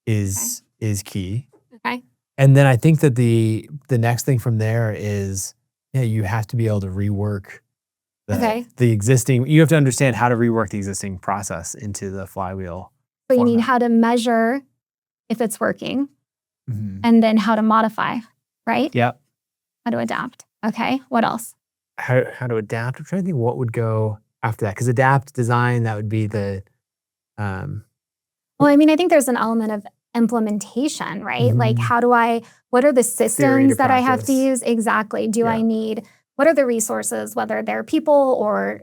is key. Okay. And then I think that the next thing from there is, you have to be able to rework the existing. You have to understand how to rework the existing process into the flywheel. So you need how to measure if it's working, and then how to modify, right? Yep. How to adapt. Okay. What else? How to adapt. I'm trying to think what would go after that, because adapt, design, that would be the. Well, I mean, I think there's an element of implementation, right? Like, what are the systems that I have to use? Exactly. What are the resources, whether they're people or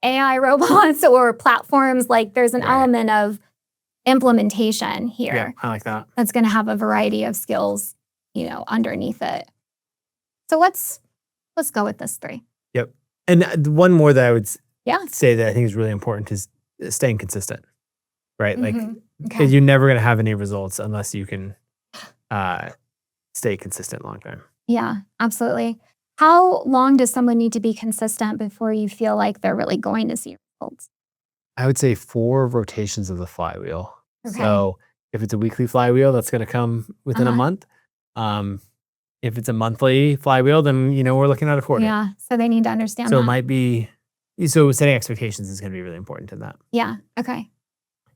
AI robots or platforms? Like, there's an element of implementation here. Yeah, I like that. That's going to have a variety of skills, you know, underneath it. So let's go with this 3. Yep. And one more that I would say that I think is really important is staying consistent. Right? Like, you're never going to have any results unless you can stay consistent long term. Yeah, absolutely. How long does someone need to be consistent before you feel like they're really going to see results? I would say 4 rotations of the flywheel. Okay. So if it's a weekly flywheel, that's going to come within a month. If it's a monthly flywheel, then, you know, we're looking at a quarter. Yeah, so they need to understand that. So it might be, so setting expectations is going to be really important in that. Yeah, okay.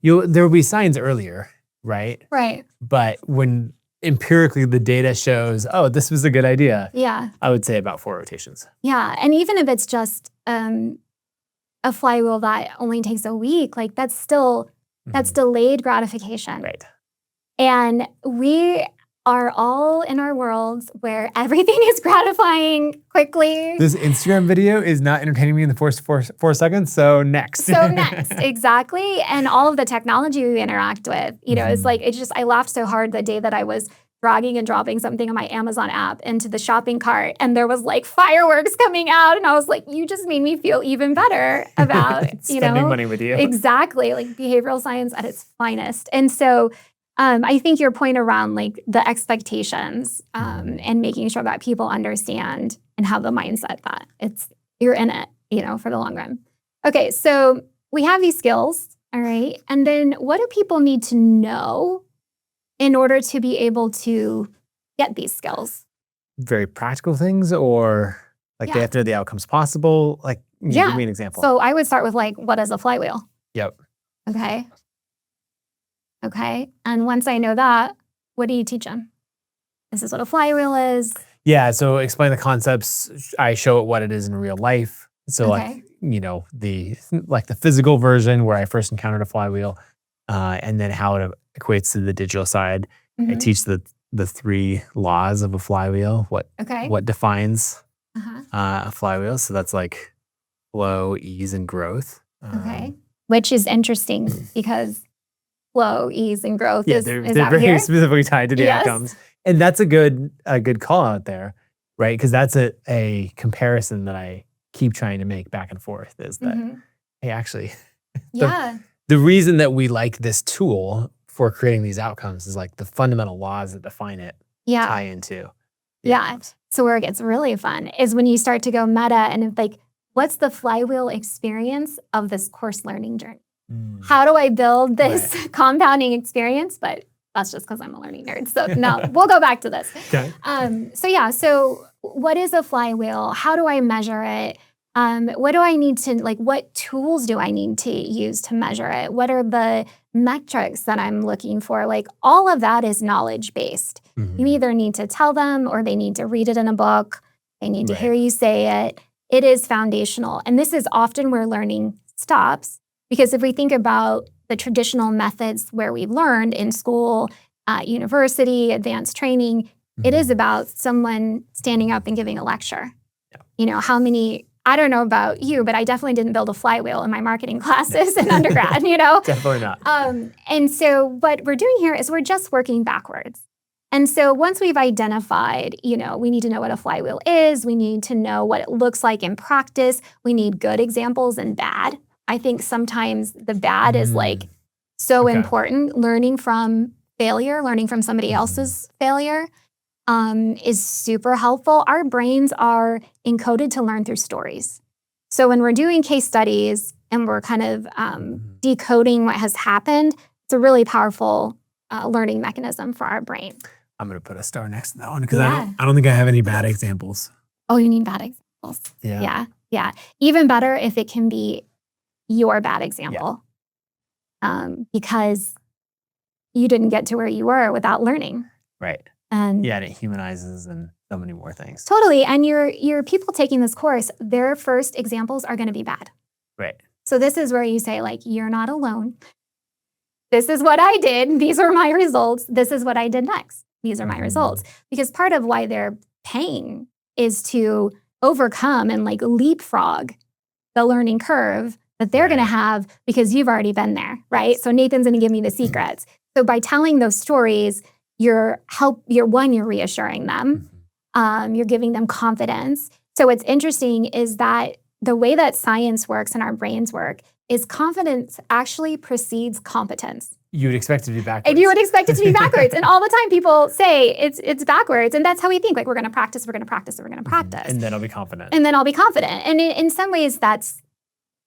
There will be signs earlier, right? Right. But when empirically the data shows, oh, this was a good idea. Yeah. I would say about 4 rotations. Yeah. And even if it's just a flywheel that only takes a week, like that's delayed gratification. Right. And we are all in our worlds where everything is gratifying quickly. This Instagram video is not entertaining me in the first four seconds, so next. Exactly. And all of the technology we interact with, you know, it's like, I laughed so hard the day that I was dragging and dropping something on my Amazon app into the shopping cart, and there was like fireworks coming out, and I was like, you just made me feel even better about, spending money with you. Exactly. Like behavioral science at its finest. And so I think your point around like the expectations and making sure that people understand and have the mindset that you're in it, for the long run. Okay, so we have these skills, all right? And then what do people need to know in order to be able to get these skills? Very practical things, or like they have to know the outcomes possible? Like, give me an example. So I would start with like, what is a flywheel? Yep. Okay. And once I know that, what do you teach them? This is what a flywheel is. Yeah. So explain the concepts. I show it what it is in real life. So like, the physical version where I first encountered a flywheel, and then how it equates to the digital side. I teach the 3 laws of a flywheel. What defines a flywheel? So that's like flow, ease, and growth. Which is interesting because flow, ease, and growth they're very specifically tied to the outcomes. And that's a good call out there, right? Because that's a comparison that I keep trying to make back and forth is that, hey, actually, the reason that we like this tool for creating these outcomes is like the fundamental laws that define it tie into. So where it gets really fun is when you start to go meta and like, what's the flywheel experience of this course learning journey? How do I build this compounding experience? But that's just because I'm a learning nerd. So no, we'll go back to this. Okay. So what is a flywheel? How do I measure it? What do I need to, what tools do I need to use to measure it? What are the metrics that I'm looking for? Like all of that is knowledge-based. You either need to tell them or they need to read it in a book. They need to hear you say it. It is foundational. And this is often where learning stops. Because if we think about the traditional methods where we've learned in school, university, advanced training, it is about someone standing up and giving a lecture. I don't know about you, but I definitely didn't build a flywheel in my marketing classes in undergrad, Definitely not. And so what we're doing here is we're just working backwards. And so once we've identified, we need to know what a flywheel is, we need to know what it looks like in practice, we need good examples and bad. I think sometimes the bad is so important. Learning from failure, learning from somebody else's failure is super helpful. Our brains are encoded to learn through stories. So when we're doing case studies and we're kind of decoding what has happened, it's a really powerful learning mechanism for our brain. I'm going to put a star next to that one because I don't think I have any bad examples. Oh, you need bad examples. Yeah. Even better if it can be your bad example, because you didn't get to where you were without learning. Right. And it humanizes and so many more things. Totally. And your people taking this course, their first examples are going to be bad. Right. So this is where you say, you're not alone. This is what I did. These are my results. This is what I did next. These are my results. Because part of why they're paying is to overcome and leapfrog the learning curve that they're going to have because you've already been there, right? So Nathan's going to give me the secrets. So by telling those stories, you're reassuring them. You're giving them confidence. So what's interesting is that the way that science works and our brains work is confidence actually precedes competence. You would expect it to be backwards. And you would expect it to be backwards. And all the time people say it's backwards. And that's how we think. We're going to practice, we're going to practice, we're going to practice. And then I'll be confident. And in some ways that's,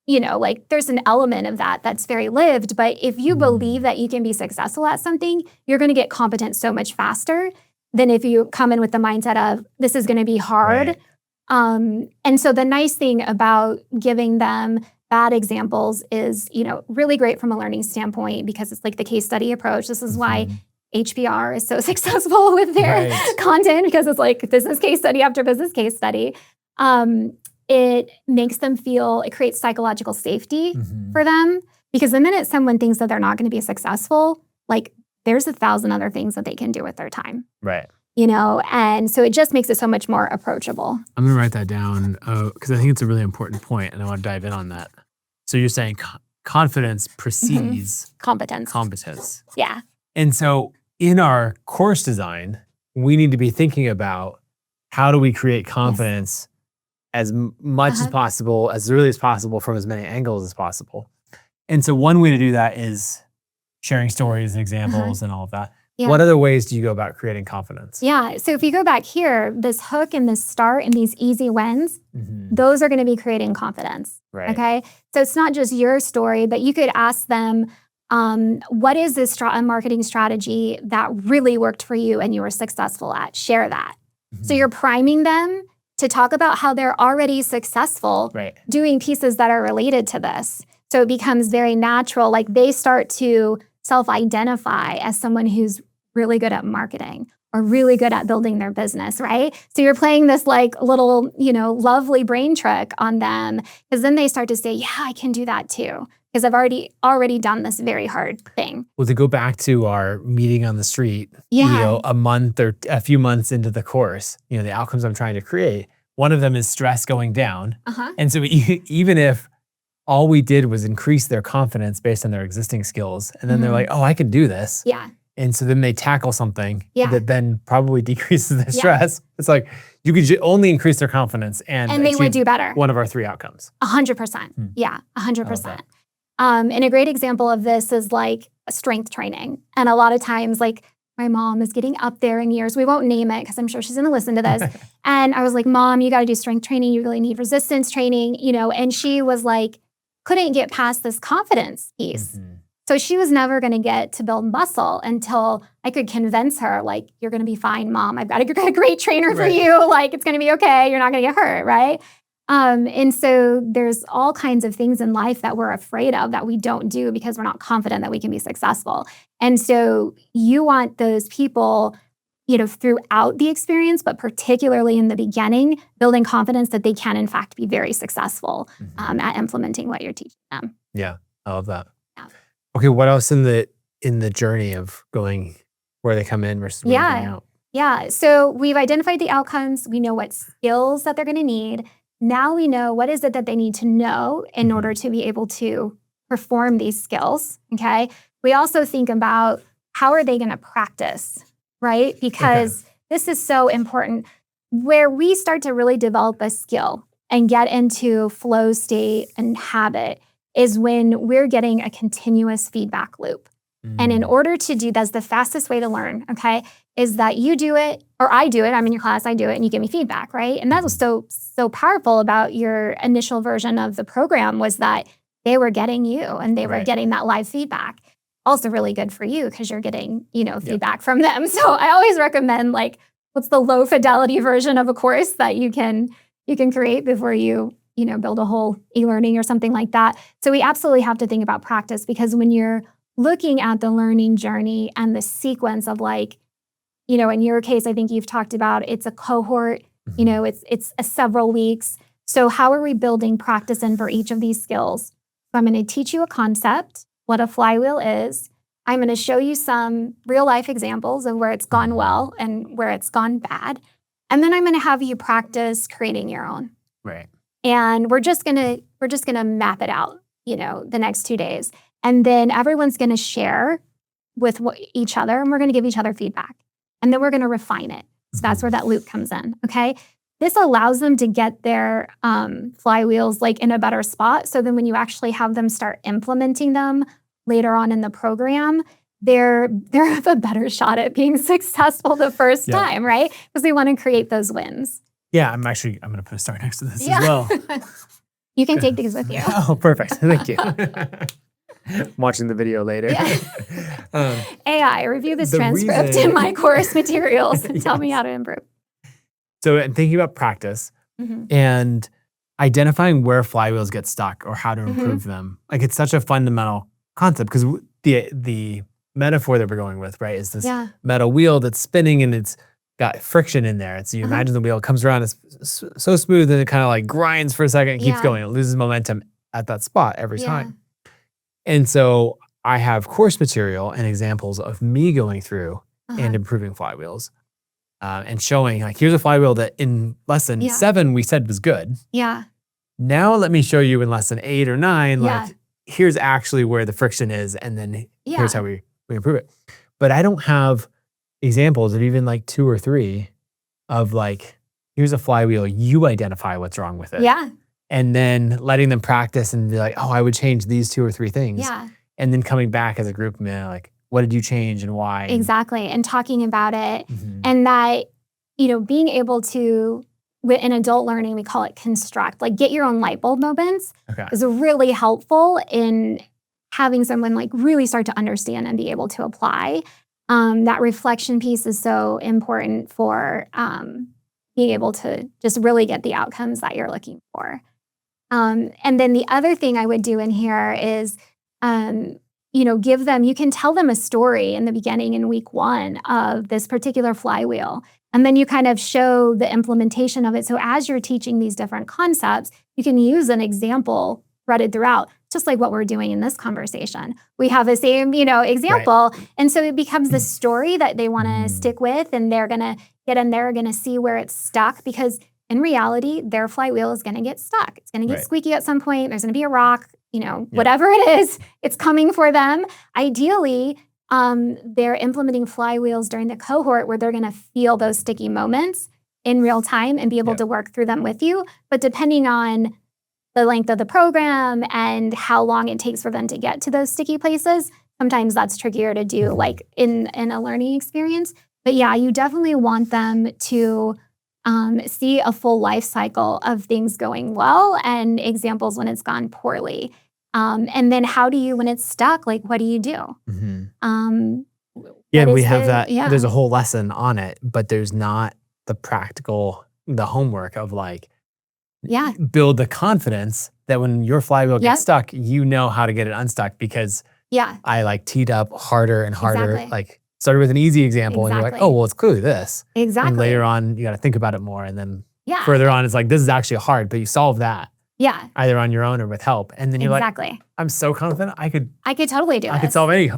there's an element of that that's very lived. But if you believe that you can be successful at something, you're going to get competent so much faster than if you come in with the mindset of this is going to be hard. Right. And so the nice thing about giving them bad examples is, really great from a learning standpoint because it's like the case study approach. This is why HBR is so successful with their content because it's like business case study after business case study. It makes them it creates psychological safety for them because the minute someone thinks that they're not going to be successful, there's 1,000 other things that they can do with their time. Right. And so it just makes it so much more approachable. I'm going to write that down because I think it's a really important point and I want to dive in on that. So you're saying confidence precedes competence. Yeah. And so in our course design, we need to be thinking about how do we create confidence as much as possible, as early as possible, from as many angles as possible. And so one way to do that is sharing stories and examples and all of that. Yeah. What other ways do you go about creating confidence? Yeah. So if you go back here, this hook and this start and these easy wins, those are going to be creating confidence. Right. Okay. So it's not just your story, but you could ask them, what is this marketing strategy that really worked for you and you were successful at? Share that. So you're priming them to talk about how they're already successful doing pieces that are related to this. So it becomes very natural. Like they start to self-identify as someone who's really good at marketing or really good at building their business, right? So you're playing this like little, lovely brain trick on them, because then they start to say, yeah, I can do that too, because I've already done this very hard thing. Well, to go back to our meeting on the street, a month or a few months into the course, the outcomes I'm trying to create, one of them is stress going down. And so even if all we did was increase their confidence based on their existing skills, and then they're like, oh, I can do this. Yeah. And so then they tackle something that then probably decreases their stress. It's like you could only increase their confidence and they would do better. One of our 3 outcomes. 100%. Yeah, 100%. And a great example of this is like strength training. And a lot of times, like my mom is getting up there in years. We won't name it because I'm sure she's going to listen to this. And I was like, Mom, you got to do strength training. You really need resistance training, and she was like, couldn't get past this confidence piece. So she was never going to get to build muscle until I could convince her, like, you're going to be fine, Mom. I've got a great trainer for you. Like, it's going to be okay. You're not going to get hurt, right? And so there's all kinds of things in life that we're afraid of that we don't do because we're not confident that we can be successful. And so you want those people, throughout the experience, but particularly in the beginning, building confidence that they can, in fact, be very successful at implementing what you're teaching them. Yeah, I love that. Yeah. Okay, what else in the journey of going where they come in versus where they're going out? Yeah, so we've identified the outcomes. We know what skills that they're going to need. Now we know what is it that they need to know in order to be able to perform these skills, okay? We also think about how are they going to practice, right? Because this is so important. Where we start to really develop a skill and get into flow state and habit is when we're getting a continuous feedback loop. And in order to do that's the fastest way to learn, okay, is that you do it or I do it. I'm in your class, I do it, and you give me feedback, right? And that was so powerful about your initial version of the program was that they were getting you and they were getting that live feedback. Also really good for you because you're getting, feedback from them. So I always recommend like, what's the low fidelity version of a course that you can create before you build a whole e-learning or something like that. So we absolutely have to think about practice because when you're looking at the learning journey and the sequence of like, in your case, I think you've talked about it's a cohort, it's a several weeks. So how are we building practice in for each of these skills? So I'm going to teach you a concept, what a flywheel is. I'm going to show you some real life examples of where it's gone well and where it's gone bad. And then I'm going to have you practice creating your own. Right. And we're just going to map it out, the next 2 days. And then everyone's going to share with each other and we're going to give each other feedback. And then we're going to refine it. So that's where that loop comes in. Okay. This allows them to get their flywheels like in a better spot. So then when you actually have them start implementing them later on in the program, they're have a better shot at being successful the first time, right? Because they want to create those wins. Yeah, I'm going to put a star next to this as well. You can take these with you. Oh, perfect. Thank you. I'm watching the video later. Yeah. AI, review this transcript in my course materials and tell me how to improve. So I'm thinking about practice and identifying where flywheels get stuck or how to improve them. Like it's such a fundamental concept because the metaphor that we're going with, right, is this metal wheel that's spinning and it's got friction in there. And so you imagine the wheel comes around, it's so smooth and it kind of like grinds for a second and keeps going. It loses momentum at that spot every time. And so I have course material and examples of me going through and improving flywheels and showing like, here's a flywheel that in lesson 7 we said was good. Yeah. Now let me show you in lesson 8 or 9, like here's actually where the friction is and then here's how we improve it. But I don't have examples of even like 2 or 3 of like, here's a flywheel, you identify what's wrong with it. Yeah. And then letting them practice and be like, oh, I would change these 2 or 3 things. Yeah. and then coming back as a group, man, like, what did you change and why? Exactly. And talking about it. And that, being able to, in adult learning, we call it construct, like get your own light bulb moments is really helpful in having someone like really start to understand and be able to apply. That reflection piece is so important for being able to just really get the outcomes that you're looking for. And then the other thing I would do in here is, give them, you can tell them a story in the beginning in week 1 of this particular flywheel. And then you kind of show the implementation of it. So as you're teaching these different concepts, you can use an example threaded throughout, just like what we're doing in this conversation. We have the same, example. Right. And so it becomes the story that they want to stick with, and they're going to get in there, going to see where it's stuck, because in reality, their flywheel is going to get stuck. It's going to get squeaky at some point. There's going to be a rock, whatever it is, it's coming for them. Ideally, they're implementing flywheels during the cohort where they're going to feel those sticky moments in real time and be able to work through them with you. But depending on the length of the program and how long it takes for them to get to those sticky places, sometimes that's trickier to do like in a learning experience. But yeah, you definitely want them to see a full life cycle of things going well and examples when it's gone poorly. And then how do you, when it's stuck, like what do you do? And we have that, there's a whole lesson on it, but there's not the homework of like, build the confidence that when your flywheel gets stuck, you know how to get it unstuck, because I like teed up harder and harder, like started with an easy example and you're like, oh, well, it's clearly this. And later on, you got to think about it more. And then further on, it's like, this is actually hard, but you solve that. Either on your own or with help. And then you're like, I'm so confident I could totally do it. I could solve any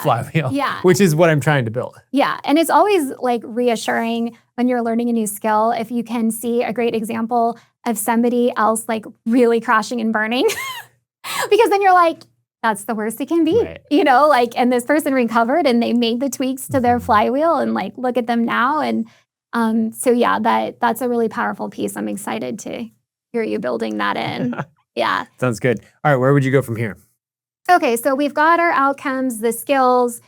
flywheel, which is what I'm trying to build. And it's always like reassuring when you're learning a new skill, if you can see a great example of somebody else like really crashing and burning, because then you're like, that's the worst it can be, and this person recovered and they made the tweaks to their flywheel and like, look at them now. And that's a really powerful piece. I'm excited to hear you building that in. Sounds good. All right, where would you go from here? Okay, so we've got our outcomes, the skills,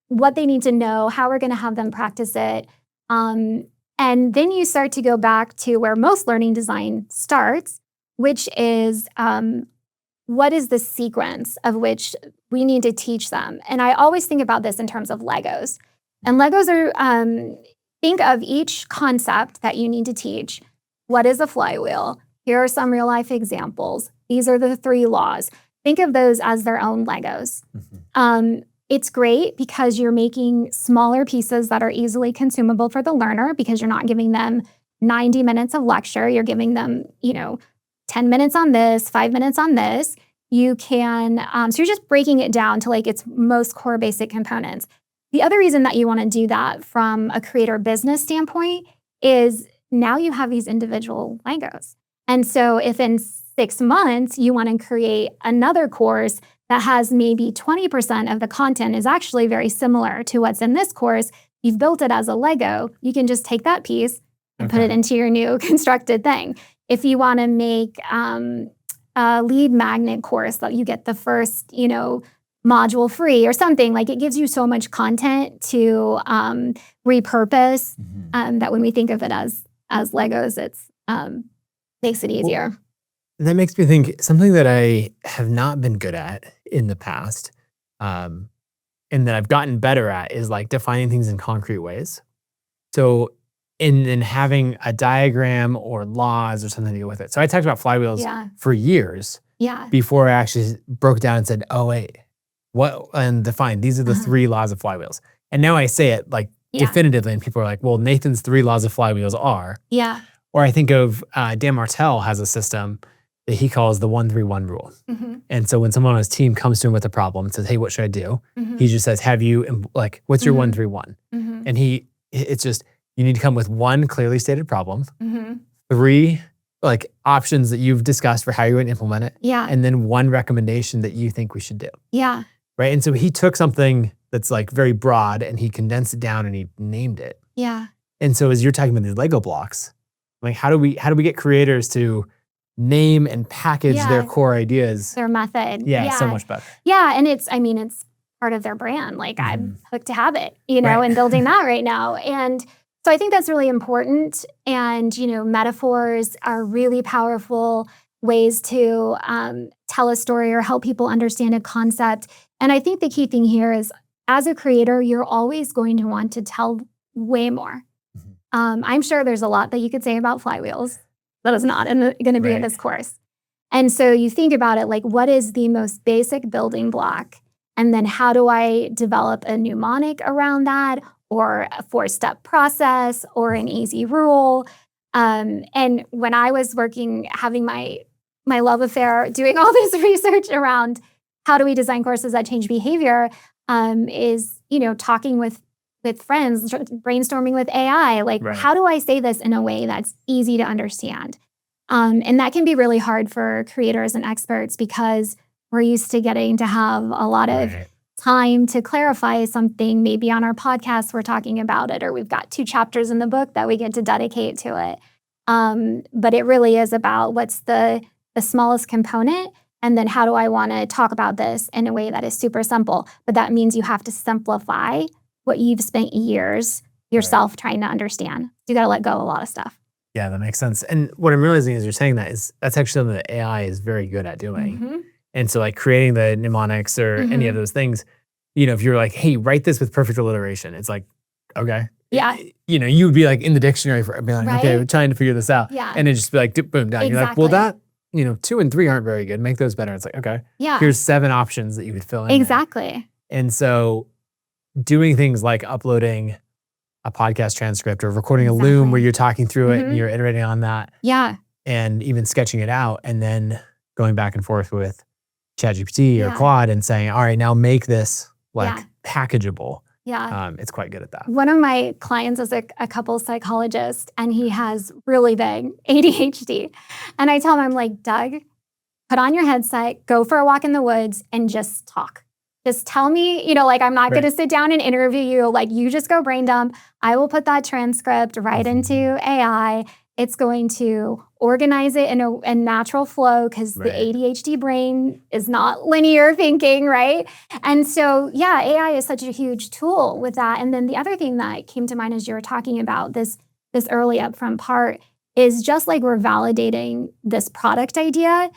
what they need to know, how we're going to have them practice it. And then you start to go back to where most learning design starts, which is what is the sequence of which we need to teach them? And I always think about this in terms of Legos. And Legos are, think of each concept that you need to teach. What is a flywheel? Here are some real life examples. These are the 3 laws. Think of those as their own Legos. It's great because you're making smaller pieces that are easily consumable for the learner, because you're not giving them 90 minutes of lecture. You're giving them, 10 minutes on this, 5 minutes on this. You can, so you're just breaking it down to like its most core basic components. The other reason that you want to do that from a creator business standpoint is now you have these individual Legos. And so if in 6 months you want to create another course that has maybe 20% of the content is actually very similar to what's in this course, you've built it as a Lego, you can just take that piece and put it into your new constructed thing. If you want to make a lead magnet course that you get the first, module free or something, like it gives you so much content to repurpose that when we think of it as Legos, it's makes it easier. Well, that makes me think something that I have not been good at in the past, and that I've gotten better at, is like defining things in concrete ways. So in having a diagram or laws or something to go with it. So I talked about flywheels for years before I actually broke down and said, oh wait, what, and defined, these are the 3 laws of flywheels. And now I say it like definitively, and people are like, well, Nathan's 3 laws of flywheels are. Or I think of Dan Martell has a system that he calls the 1-3-1 rule. And so when someone on his team comes to him with a problem and says, hey, what should I do? He just says, what's your 1-3-1? And it's just, you need to come with 1 clearly stated problem, 3 like options that you've discussed for how you're going to implement it, and then 1 recommendation that you think we should do. Right. And so he took something that's like very broad and he condensed it down and he named it. And so as you're talking about these Lego blocks, like how do we get creators to name and package their Yeah. core ideas. Their method. Yeah, so much better. Yeah, and it's part of their brand. Like I'm hooked to have it, and building that right now. And so I think that's really important. And, metaphors are really powerful ways to tell a story or help people understand a concept. And I think the key thing here is, as a creator, you're always going to want to tell way more. I'm sure there's a lot that you could say about flywheels that is not going to be in this course. And so you think about it like, what is the most basic building block? And then how do I develop a mnemonic around that, or a 4-step process, or an easy rule? And when I was having my love affair, doing all this research around how do we design courses that change behavior, is, talking with friends, brainstorming with AI, like, how do I say this in a way that's easy to understand? And that can be really hard for creators and experts, because we're used to getting to have a lot of time to clarify something. Maybe on our podcast, we're talking about it, or we've got 2 chapters in the book that we get to dedicate to it. But it really is about what's the smallest component, and then how do I want to talk about this in a way that is super simple. But that means you have to simplify what you've spent years yourself trying to understand. You got to let go of a lot of stuff. Yeah, that makes sense. And what I'm realizing as you're saying that is that's actually something that AI is very good at doing. And so like creating the mnemonics or any of those things, if you're like, hey, write this with perfect alliteration, it's like, okay. Yeah. You would be like in the dictionary for being like, okay, we're trying to figure this out. Yeah. And it'd just be like, boom, down. You're like, well, that, 2 and 3 aren't very good. Make those better. It's like, okay. Yeah. Here's 7 options that you could fill in. Exactly. There. And so doing things like uploading a podcast transcript or recording a Loom where you're talking through it and you're iterating on that. Yeah. And even sketching it out and then going back and forth with ChatGPT or Claude and saying, all right, now make this packageable. Yeah. It's quite good at that. One of my clients is a couples psychologist, and he has really big ADHD. And I tell him, I'm like, Doug, put on your headset, go for a walk in the woods, and just talk. Just tell me, I'm not going to sit down and interview you. Like, you just go brain dump. I will put that transcript right into AI. It's going to organize it in a natural flow, because the ADHD brain is not linear thinking, right? And so, AI is such a huge tool with that. And then the other thing that came to mind as you were talking about this early upfront part is, just like we're validating this product idea,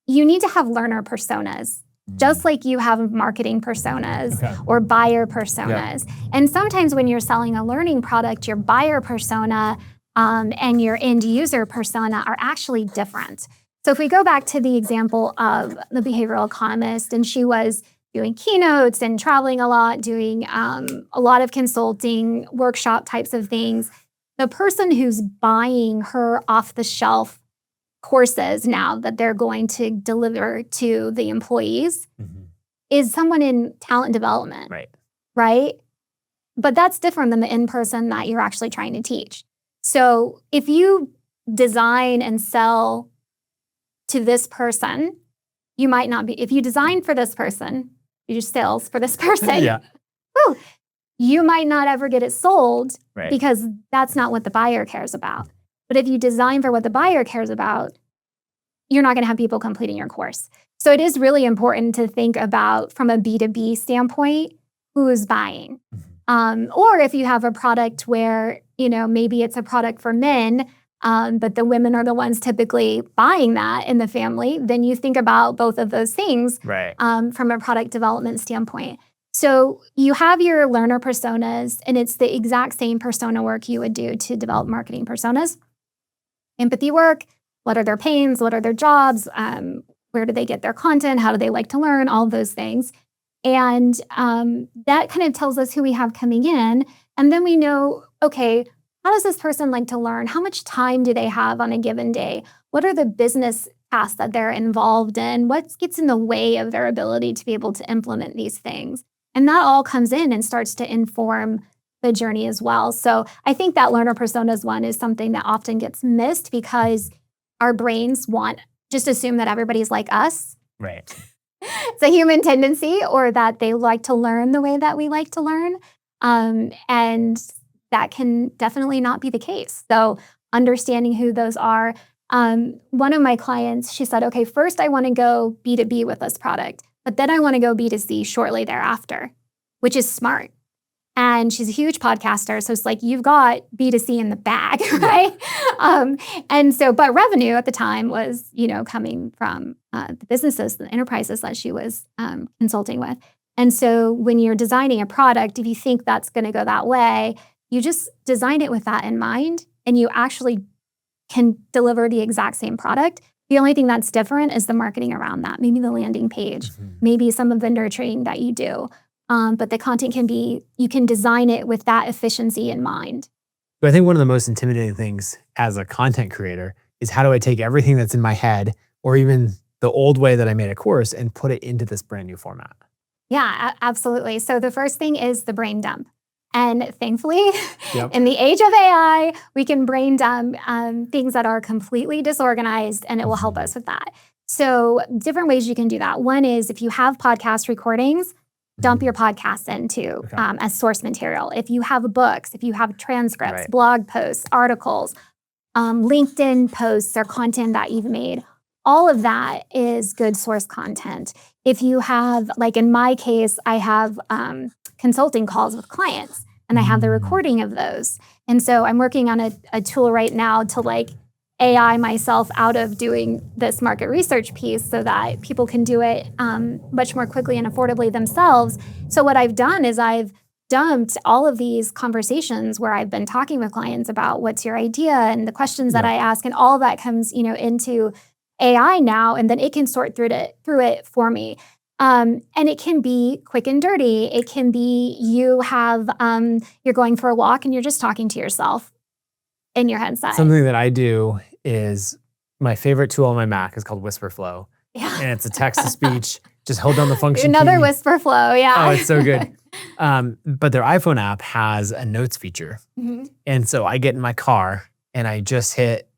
you need to have learner personas. Just like you have marketing personas or buyer personas. And sometimes when you're selling a learning product, your buyer persona and your end user persona are actually different. So if we go back to the example of the behavioral economist, and she was doing keynotes and traveling a lot, doing a lot of consulting, workshop types of things, the person who's buying her off-the-shelf courses now that they're going to deliver to the employees is someone in talent development, right? But that's different than the in-person that you're actually trying to teach. So if you design and sell to this person, you might not be, if you design for this person, you do sales for this person, you might not ever get it sold because that's not what the buyer cares about. But if you design for what the buyer cares about, you're not going to have people completing your course. So it is really important to think about, from a B2B standpoint, who is buying. Or if you have a product where, maybe it's a product for men, but the women are the ones typically buying that in the family, then you think about both of those things from a product development standpoint. So you have your learner personas, and it's the exact same persona work you would do to develop marketing personas. Empathy work, what are their pains, what are their jobs, where do they get their content, how do they like to learn, all of those things. And that kind of tells us who we have coming in. And then we know, okay, how does this person like to learn? How much time do they have on a given day? What are the business tasks that they're involved in? What gets in the way of their ability to be able to implement these things? And that all comes in and starts to inform the journey as well. So I think that learner personas one is something that often gets missed, because our brains just assume that everybody's like us. Right. It's a human tendency, or that they like to learn the way that we like to learn. And that can definitely not be the case. So understanding who those are, One of my clients, she said, okay, first I want to go B2B with this product, but then I want to go B2C shortly thereafter, which is smart. And she's a huge podcaster. So it's like, you've got B2C in the bag, right? But revenue at the time was, coming from the businesses, the enterprises that she was consulting with. And so when you're designing a product, if you think that's going to go that way, you just design it with that in mind, and you actually can deliver the exact same product. The only thing that's different is the marketing around that, maybe the landing page, maybe some of the nurturing that you do. But the content you can design it with that efficiency in mind. But I think one of the most intimidating things as a content creator is, how do I take everything that's in my head, or even the old way that I made a course, and put it into this brand new format? Yeah, absolutely. So the first thing is the brain dump. And thankfully, in the age of AI, we can brain dump things that are completely disorganized, and it will help us with that. So different ways you can do that. One is, if you have podcast recordings, dump your podcasts into as source material. If you have books, if you have transcripts, blog posts, articles, LinkedIn posts, or content that you've made, all of that is good source content. If you have, like in my case, I have consulting calls with clients, and I have the recording of those. And so I'm working on a tool right now to AI myself out of doing this market research piece, so that people can do it much more quickly and affordably themselves. So what I've done is I've dumped all of these conversations where I've been talking with clients about what's your idea and the questions that I ask, and all of that comes, into AI now, and then it can sort through it for me. And it can be quick and dirty. It can be you're going for a walk and you're just talking to yourself in your headset. Something that I do is, my favorite tool on my Mac is called Whisperflow. Yeah. And it's a text-to-speech. Just hold down the function Another key. Whisperflow, yeah. Oh, it's so good. But their iPhone app has a notes feature. And so I get in my car and I just hit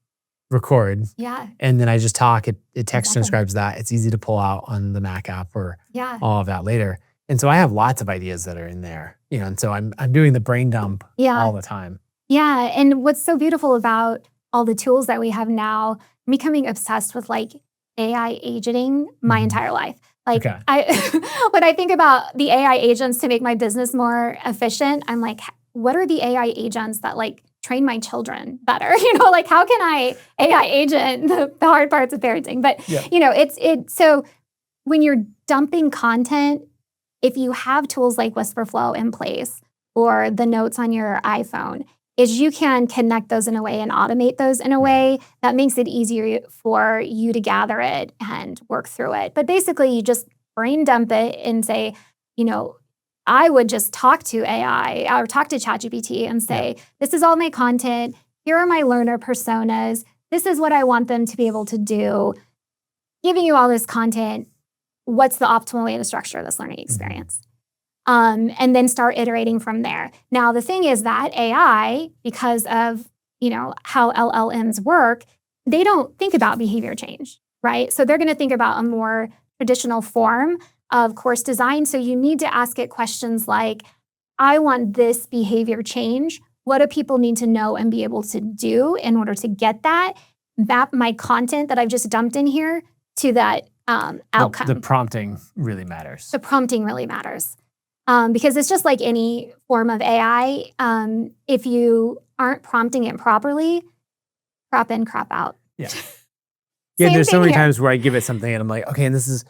record. Yeah. And then I just talk. It text transcribes that. It's easy to pull out on the Mac app or all of that later. And so I have lots of ideas that are in there. And so I'm doing the brain dump all the time. Yeah. And what's so beautiful about all the tools that we have now, I'm becoming obsessed with AI agenting my entire life. When I think about the AI agents to make my business more efficient, I'm like, what are the AI agents that train my children better? How can I AI agent the hard parts of parenting? But so when you're dumping content, if you have tools like Whisperflow in place, or the notes on your iPhone, is you can connect those in a way and automate those in a way that makes it easier for you to gather it and work through it. But basically, you just brain dump it and say, I would just talk to AI or talk to ChatGPT and say, this is all my content. Here are my learner personas. This is what I want them to be able to do. Giving you all this content, what's the optimal way to structure this learning experience? And then start iterating from there. Now, the thing is that AI, because of how LLMs work, they don't think about behavior change, right? So they're going to think about a more traditional form of course design. So you need to ask it questions like, I want this behavior change. What do people need to know and be able to do in order to get that? Map my content that I've just dumped in here to that outcome. The prompting really matters. The prompting really matters. Because it's just like any form of AI. If you aren't prompting it properly, crap in, crap out. Yeah. There's so many times where I give it something and I'm like, okay, and this is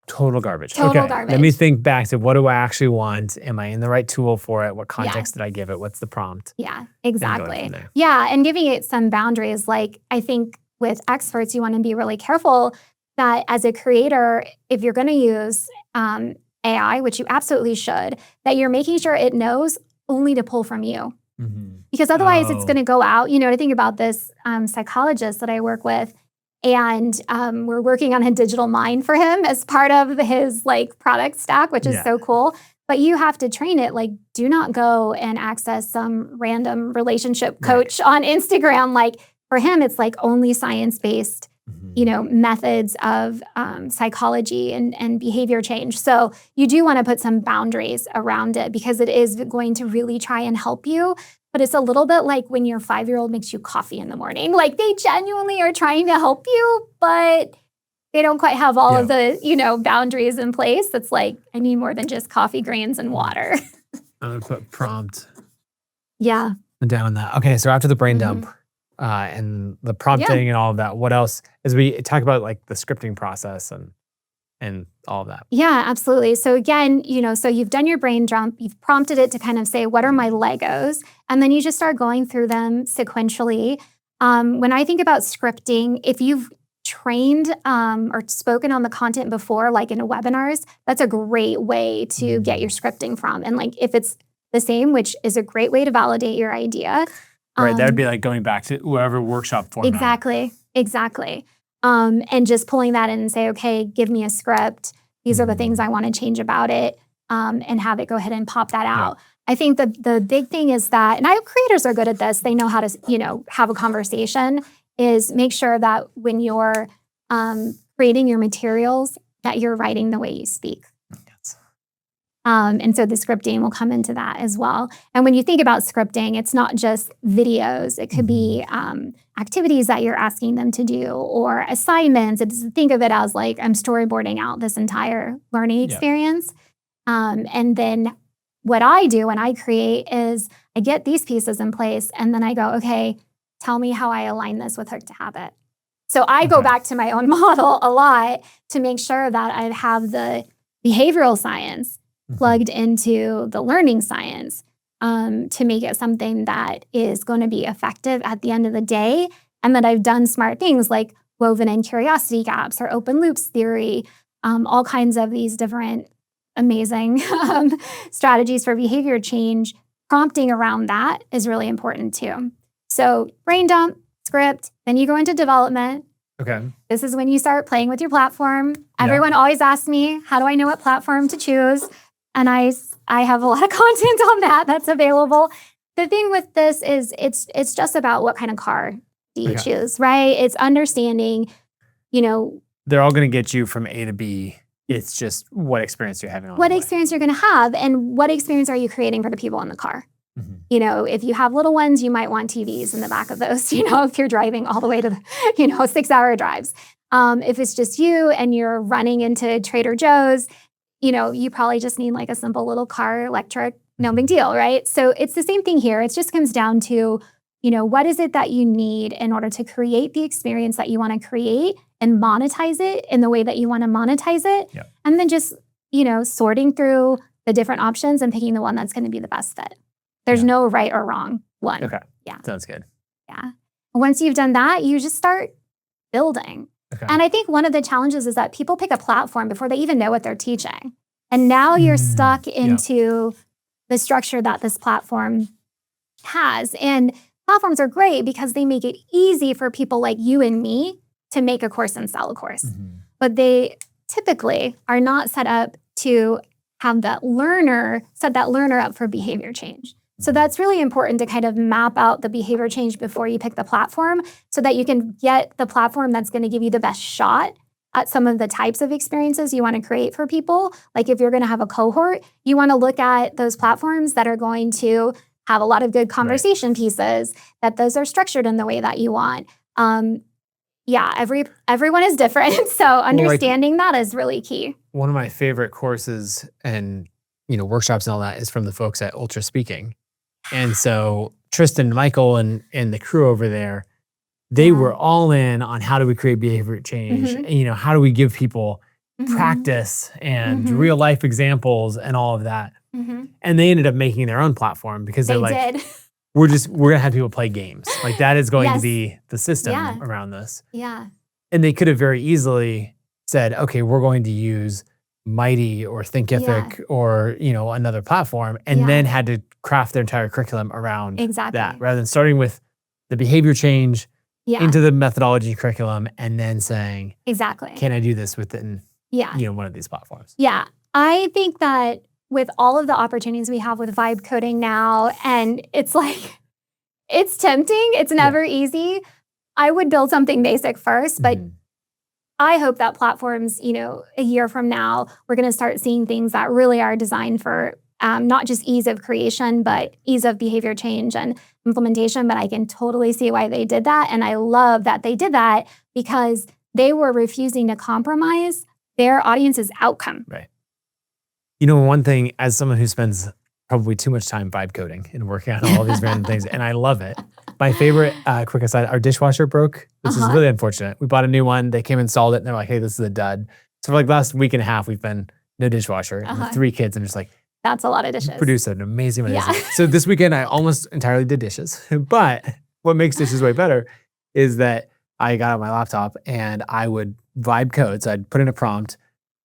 total garbage. Garbage. Let me think back to, what do I actually want? Am I in the right tool for it? What context did I give it? What's the prompt? Yeah, exactly. Yeah, and giving it some boundaries. I think with experts, you want to be really careful that as a creator, if you're going to use AI, which you absolutely should, that you're making sure it knows only to pull from you. Because otherwise it's going to go out. I think about this psychologist that I work with, and we're working on a digital mind for him as part of his product stack, which is so cool. But you have to train it, do not go and access some random relationship coach on Instagram. For him, it's only science-based methods of psychology and behavior change. So you do want to put some boundaries around it, because it is going to really try and help you. but it's a little bit like when your 5-year-old makes you coffee in the morning. Like they genuinely are trying to help you, but they don't quite have all of the, boundaries in place. That's like, I need more than just coffee grains and water. I'm going to put prompt. Yeah. Down that. Okay, so after the brain dump and the prompting and all of that, what else? As we talk about like the scripting process and all of that. Yeah, absolutely. So again, so you've done your brain dump, you've prompted it to kind of say, what are my Legos? And then you just start going through them sequentially. When I think about scripting, if you've trained or spoken on the content before, like in webinars, that's a great way to get your scripting from. And like if it's the same, which is a great way to validate your idea. Right, that would be like going back to whoever workshop format. Exactly. And just pulling that in and say, okay, give me a script. These are the things I want to change about it, and have it go ahead and pop that out. I think the big thing is that, and creators are good at this, they know how to, have a conversation, is make sure that when you're creating your materials, that you're writing the way you speak. And so the scripting will come into that as well. And when you think about scripting, it's not just videos. It could be activities that you're asking them to do or assignments. Think of it as like I'm storyboarding out this entire learning experience. And then what I do when I create is I get these pieces in place and then I go, okay, tell me how I align this with Hook to Habit. So I go back to my own model a lot to make sure that I have the behavioral science plugged into the learning science to make it something that is going to be effective at the end of the day. And that I've done smart things like woven in curiosity gaps or open loops theory, all kinds of these different amazing strategies for behavior change. Prompting around that is really important too. So brain dump, script, then you go into development. Okay. This is when you start playing with your platform. Everyone always asks me, how do I know what platform to choose? And I have a lot of content on that that's available. The thing with this is it's just about what kind of car do you choose, right? It's understanding, they're all going to get you from A to B. It's just what experience you're having on what experience you're going to have and what experience are you creating for the people in the car. If you have little ones, you might want TVs in the back of those, if you're driving all the way to the, 6-hour drives. If it's just you and you're running into Trader Joe's, you probably just need like a simple little car, electric, no big deal, right? So it's the same thing here. It just comes down to, what is it that you need in order to create the experience that you want to create and monetize it in the way that you want to monetize it. Yep. And then just, sorting through the different options and picking the one that's going to be the best fit. There's no right or wrong one. Okay. Yeah. Sounds good. Yeah. Once you've done that, you just start building. Okay. And I think one of the challenges is that people pick a platform before they even know what they're teaching. And now you're stuck into the structure that this platform has. And platforms are great because they make it easy for people like you and me to make a course and sell a course. But they typically are not set up to have set that learner up for behavior change. So that's really important to kind of map out the behavior change before you pick the platform so that you can get the platform that's going to give you the best shot at some of the types of experiences you want to create for people. Like if you're going to have a cohort, you want to look at those platforms that are going to have a lot of good conversation pieces, that those are structured in the way that you want. Everyone is different. So understanding that is really key. One of my favorite courses and, workshops and all that is from the folks at Ultra Speaking. And so Tristan and Michael and the crew over there, they were all in on how do we create behavior change? And, how do we give people practice and real life examples and all of that. And they ended up making their own platform because they're we're going to have people play games. Like that is going to be the system around this. Yeah. And they could have very easily said, okay, we're going to use Mighty or Thinkific or, another platform and then had to craft their entire curriculum around that rather than starting with the behavior change into the methodology curriculum and then saying, can I do this within, one of these platforms? Yeah. I think that with all of the opportunities we have with vibe coding now, and it's like, it's tempting. It's never easy. I would build something basic first, but I hope that platforms, a year from now, we're going to start seeing things that really are designed for not just ease of creation, but ease of behavior change and implementation. But I can totally see why they did that. And I love that they did that because they were refusing to compromise their audience's outcome. Right. You know, one thing, as someone who spends probably too much time vibe coding and working on all these random things, and I love it. My favorite, quick aside, our dishwasher broke, which is really unfortunate. We bought a new one. They came and installed it, and they're like, hey, this is a dud. So for like the last week and a half, we've been no dishwasher. And with 3 kids, I'm just like, that's a lot of dishes. Produce an amazing amount of dishes. So this weekend, I almost entirely did dishes. But what makes dishes way better is that I got on my laptop and I would vibe code. So I'd put in a prompt,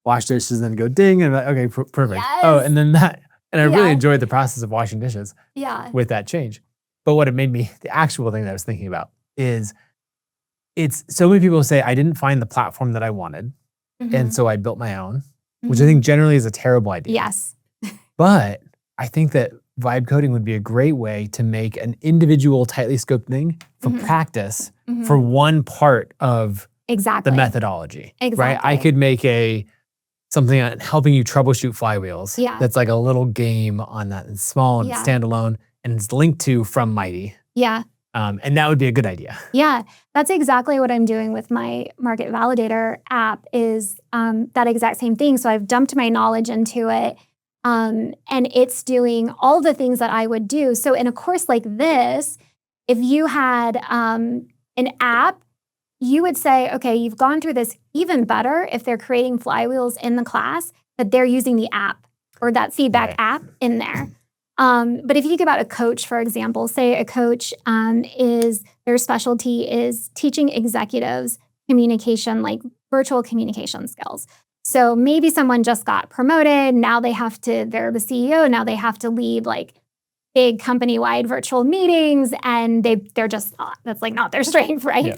wash dishes, then go ding, and I'm like, okay, perfect. Yes. Oh, and then that, and I really enjoyed the process of washing dishes with that change. But what it made me, the actual thing that I was thinking about is, it's so many people say, I didn't find the platform that I wanted. And so I built my own, which I think generally is a terrible idea. Yes. But I think that vibe coding would be a great way to make an individual, tightly scoped thing for practice for one part of the methodology. Right? I could make something on helping you troubleshoot flywheels. That's like a little game on that. It's small and standalone, and it's linked to from Mighty. Yeah. And that would be a good idea. Yeah, that's exactly what I'm doing with my Market Validator app is that exact same thing. So I've dumped my knowledge into it, and it's doing all the things that I would do. So in a course like this, if you had an app, you would say, okay, you've gone through this. Even better if they're creating flywheels in the class, but they're using the app or that feedback app in there. But if you think about a coach, for example, say a coach their specialty is teaching executives communication, like virtual communication skills. So maybe someone just got promoted. Now they're the CEO. Now they have to lead like big company-wide virtual meetings, and they're just that's like not their strength, right?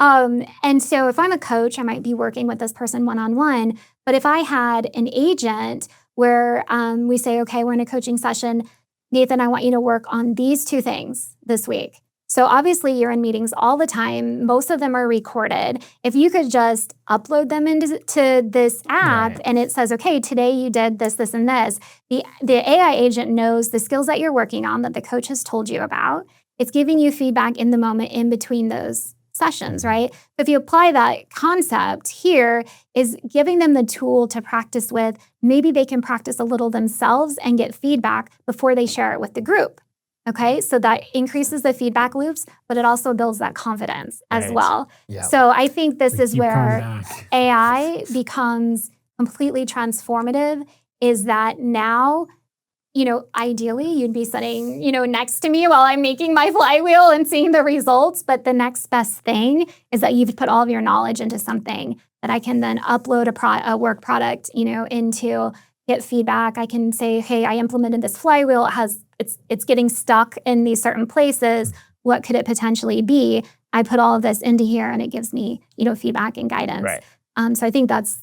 Yeah. And so if I'm a coach, I might be working with this person one-on-one. But if I had an agent where we say, okay, we're in a coaching session, Nathan, I want you to work on these 2 things this week. So obviously you're in meetings all the time. Most of them are recorded. If you could just upload them into this app and it says, okay, today you did this, this, and this. The AI agent knows the skills that you're working on that the coach has told you about. It's giving you feedback in the moment in between those sessions, right? So if you apply that concept here, is giving them the tool to practice with. Maybe they can practice a little themselves and get feedback before they share it with the group. Okay, so that increases the feedback loops, but it also builds that confidence as well. Yep. So I think this is where AI becomes completely transformative, is that now, ideally you'd be sitting, next to me while I'm making my flywheel and seeing the results. But the next best thing is that you've put all of your knowledge into something that I can then upload a work product, into, get feedback. I can say, hey, I implemented this flywheel. It's getting stuck in these certain places. What could it potentially be? I put all of this into here and it gives me, feedback and guidance. Right. So I think that's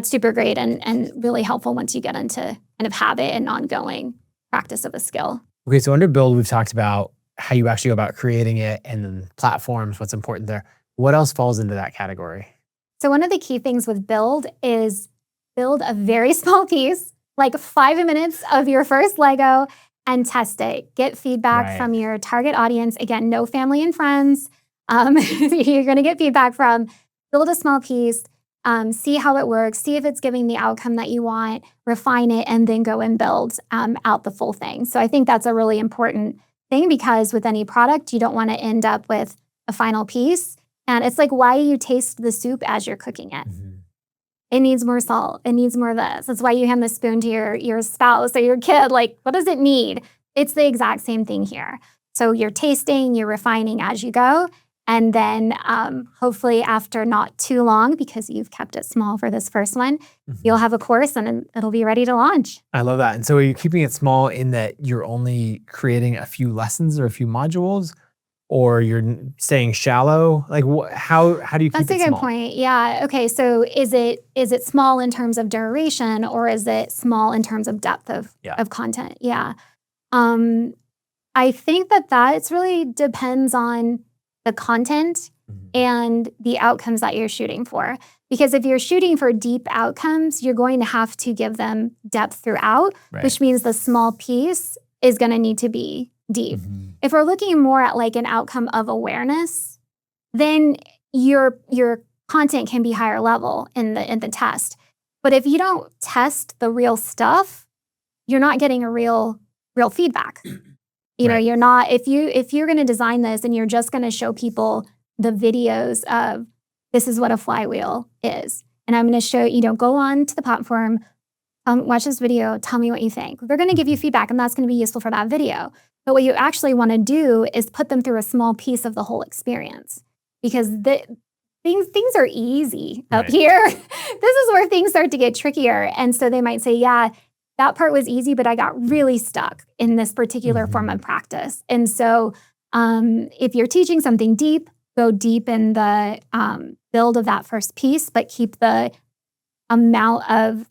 super great and really helpful once you get into kind of habit and ongoing practice of a skill. Okay, so under build, we've talked about how you actually go about creating it and then platforms, what's important there. What else falls into that category? So one of the key things with build is build a very small piece, like 5 minutes of your first Lego, and test it. Get feedback from your target audience. Again, no family and friends. You're going to get feedback from. Build a small piece, see how it works, see if it's giving the outcome that you want, refine it, and then go and build out the full thing. So I think that's a really important thing, because with any product, you don't want to end up with a final piece. And it's like, why you taste the soup as you're cooking it. Mm-hmm. It needs more salt. It needs more of this. That's why you hand the spoon to your spouse or your kid. Like, what does it need? It's the exact same thing here. So you're tasting, you're refining as you go. And then hopefully after not too long, because you've kept it small for this first one, you'll have a course and it'll be ready to launch. I love that. And so are you keeping it small in that you're only creating a few lessons or a few modules? Or you're staying shallow? Like, how do you keep it small? That's a good point. Yeah. Okay. So is it small in terms of duration, or is it small in terms of depth of content? Yeah. I think that it really depends on the content and the outcomes that you're shooting for. Because if you're shooting for deep outcomes, you're going to have to give them depth throughout, which means the small piece is going to need to be deep. If we're looking more at like an outcome of awareness, then your content can be higher level in the test. But if you don't test the real stuff, you're not getting a real feedback. You know, you're not, if you're going to design this and you're just going to show people the videos of this is what a flywheel is, and I'm going to show, you know, go on to the platform, watch this video, tell me what you think. They're going to give you feedback, and that's going to be useful for that video. But what you actually want to do is put them through a small piece of the whole experience, because things are easy up here. This is where things start to get trickier. And so they might say, yeah, that part was easy, but I got really stuck in this particular form of practice. And so if you're teaching something deep, go deep in the build of that first piece, but keep the amount of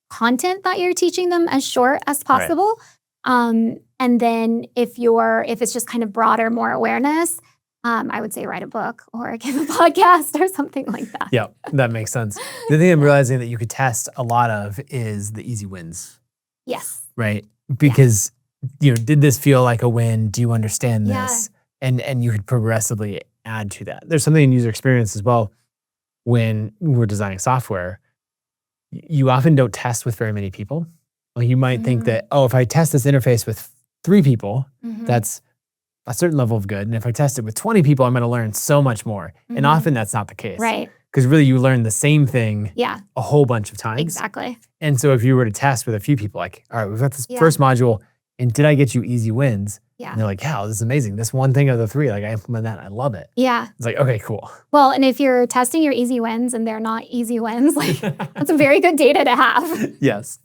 content that you're teaching them as short as possible. And then if it's just kind of broader, more awareness, I would say write a book or give a podcast or something like that. Yeah, that makes sense. The thing I'm realizing that you could test a lot of is the easy wins. Yes. Right? Because, you know, did this feel like a win? Do you understand this? And you could progressively add to that. There's something in user experience as well. When we're designing software, you often don't test with very many people. Like you might think that, oh, if I test this interface with 3 people, that's a certain level of good. And if I test it with 20 people, I'm going to learn so much more. And often that's not the case. Right. Because really you learn the same thing a whole bunch of times. Exactly. And so if you were to test with a few people, like, all right, we've got this first module, and did I get you easy wins? Yeah. And they're like, yeah, this is amazing. This one thing of the 3, like I implement that. I love it. Yeah. It's like, okay, cool. Well, and if you're testing your easy wins and they're not easy wins, like that's a very good data to have. Yes,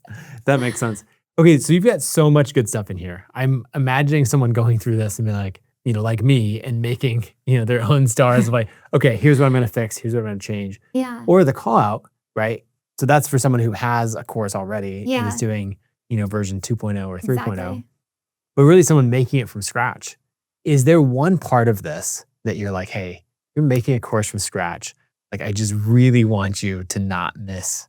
that makes sense. Okay, so you've got so much good stuff in here. I'm imagining someone going through this and being like, you know, like me, and making, you know, their own stars of like, okay, here's what I'm going to fix. Here's what I'm going to change. Yeah. Or the call out, right? So that's for someone who has a course already and is doing, you know, version 2.0 or 3.0. Exactly. But really someone making it from scratch. Is there one part of this that you're like, hey, you're making a course from scratch. Like, I just really want you to not miss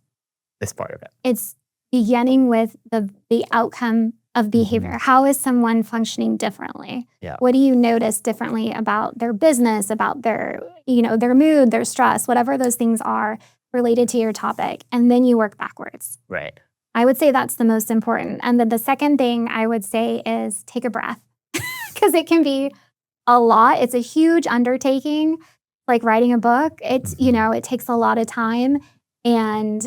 this part of it. It's beginning with the outcome of behavior. How is someone functioning differently? Yeah. What do you notice differently about their business, about their, you know, their mood, their stress, whatever those things are related to your topic? And then you work backwards. Right. I would say that's the most important. And then the second thing I would say is take a breath, because it can be a lot. It's a huge undertaking, like writing a book. It's, you know, it takes a lot of time. And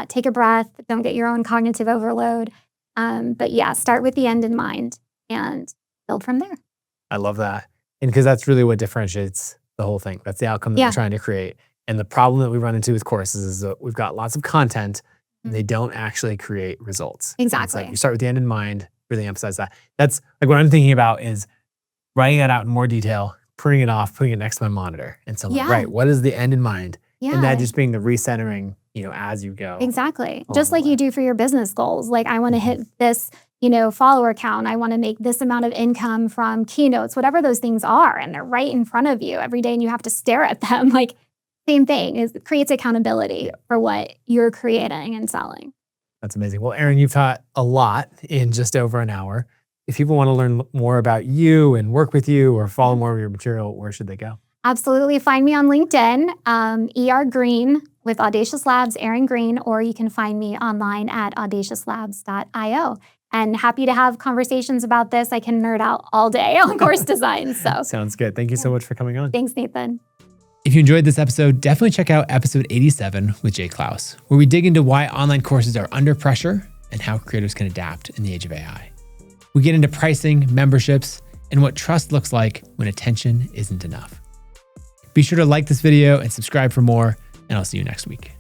take a breath. Don't get your own cognitive overload. But yeah, start with the end in mind and build from there. I love that. And because that's really what differentiates the whole thing. That's the outcome that we're trying to create. And the problem that we run into with courses is that we've got lots of content and they don't actually create results. Exactly. Like you start with the end in mind, really emphasize that. That's like what I'm thinking about is writing that out in more detail, printing it off, putting it next to my monitor. And so, like, right, what is the end in mind? Yeah. And that just being the recentering, you know, as you go. Exactly. Just like you do for your business goals. Like, I want to hit this, you know, follower count. I want to make this amount of income from keynotes, whatever those things are. And they're right in front of you every day and you have to stare at them. Like, same thing. It creates accountability for what you're creating and selling. That's amazing. Well, Erin, you've taught a lot in just over an hour. If people want to learn more about you and work with you or follow more of your material, where should they go? Absolutely. Find me on LinkedIn, ER Green with Audacious Labs, Erin Green, or you can find me online at audaciouslabs.io. And happy to have conversations about this. I can nerd out all day on course design. So sounds good. Thank you so much for coming on. Thanks, Nathan. If you enjoyed this episode, definitely check out episode 87 with Jay Klaus, where we dig into why online courses are under pressure and how creators can adapt in the age of AI. We get into pricing, memberships, and what trust looks like when attention isn't enough. Be sure to like this video and subscribe for more, and I'll see you next week.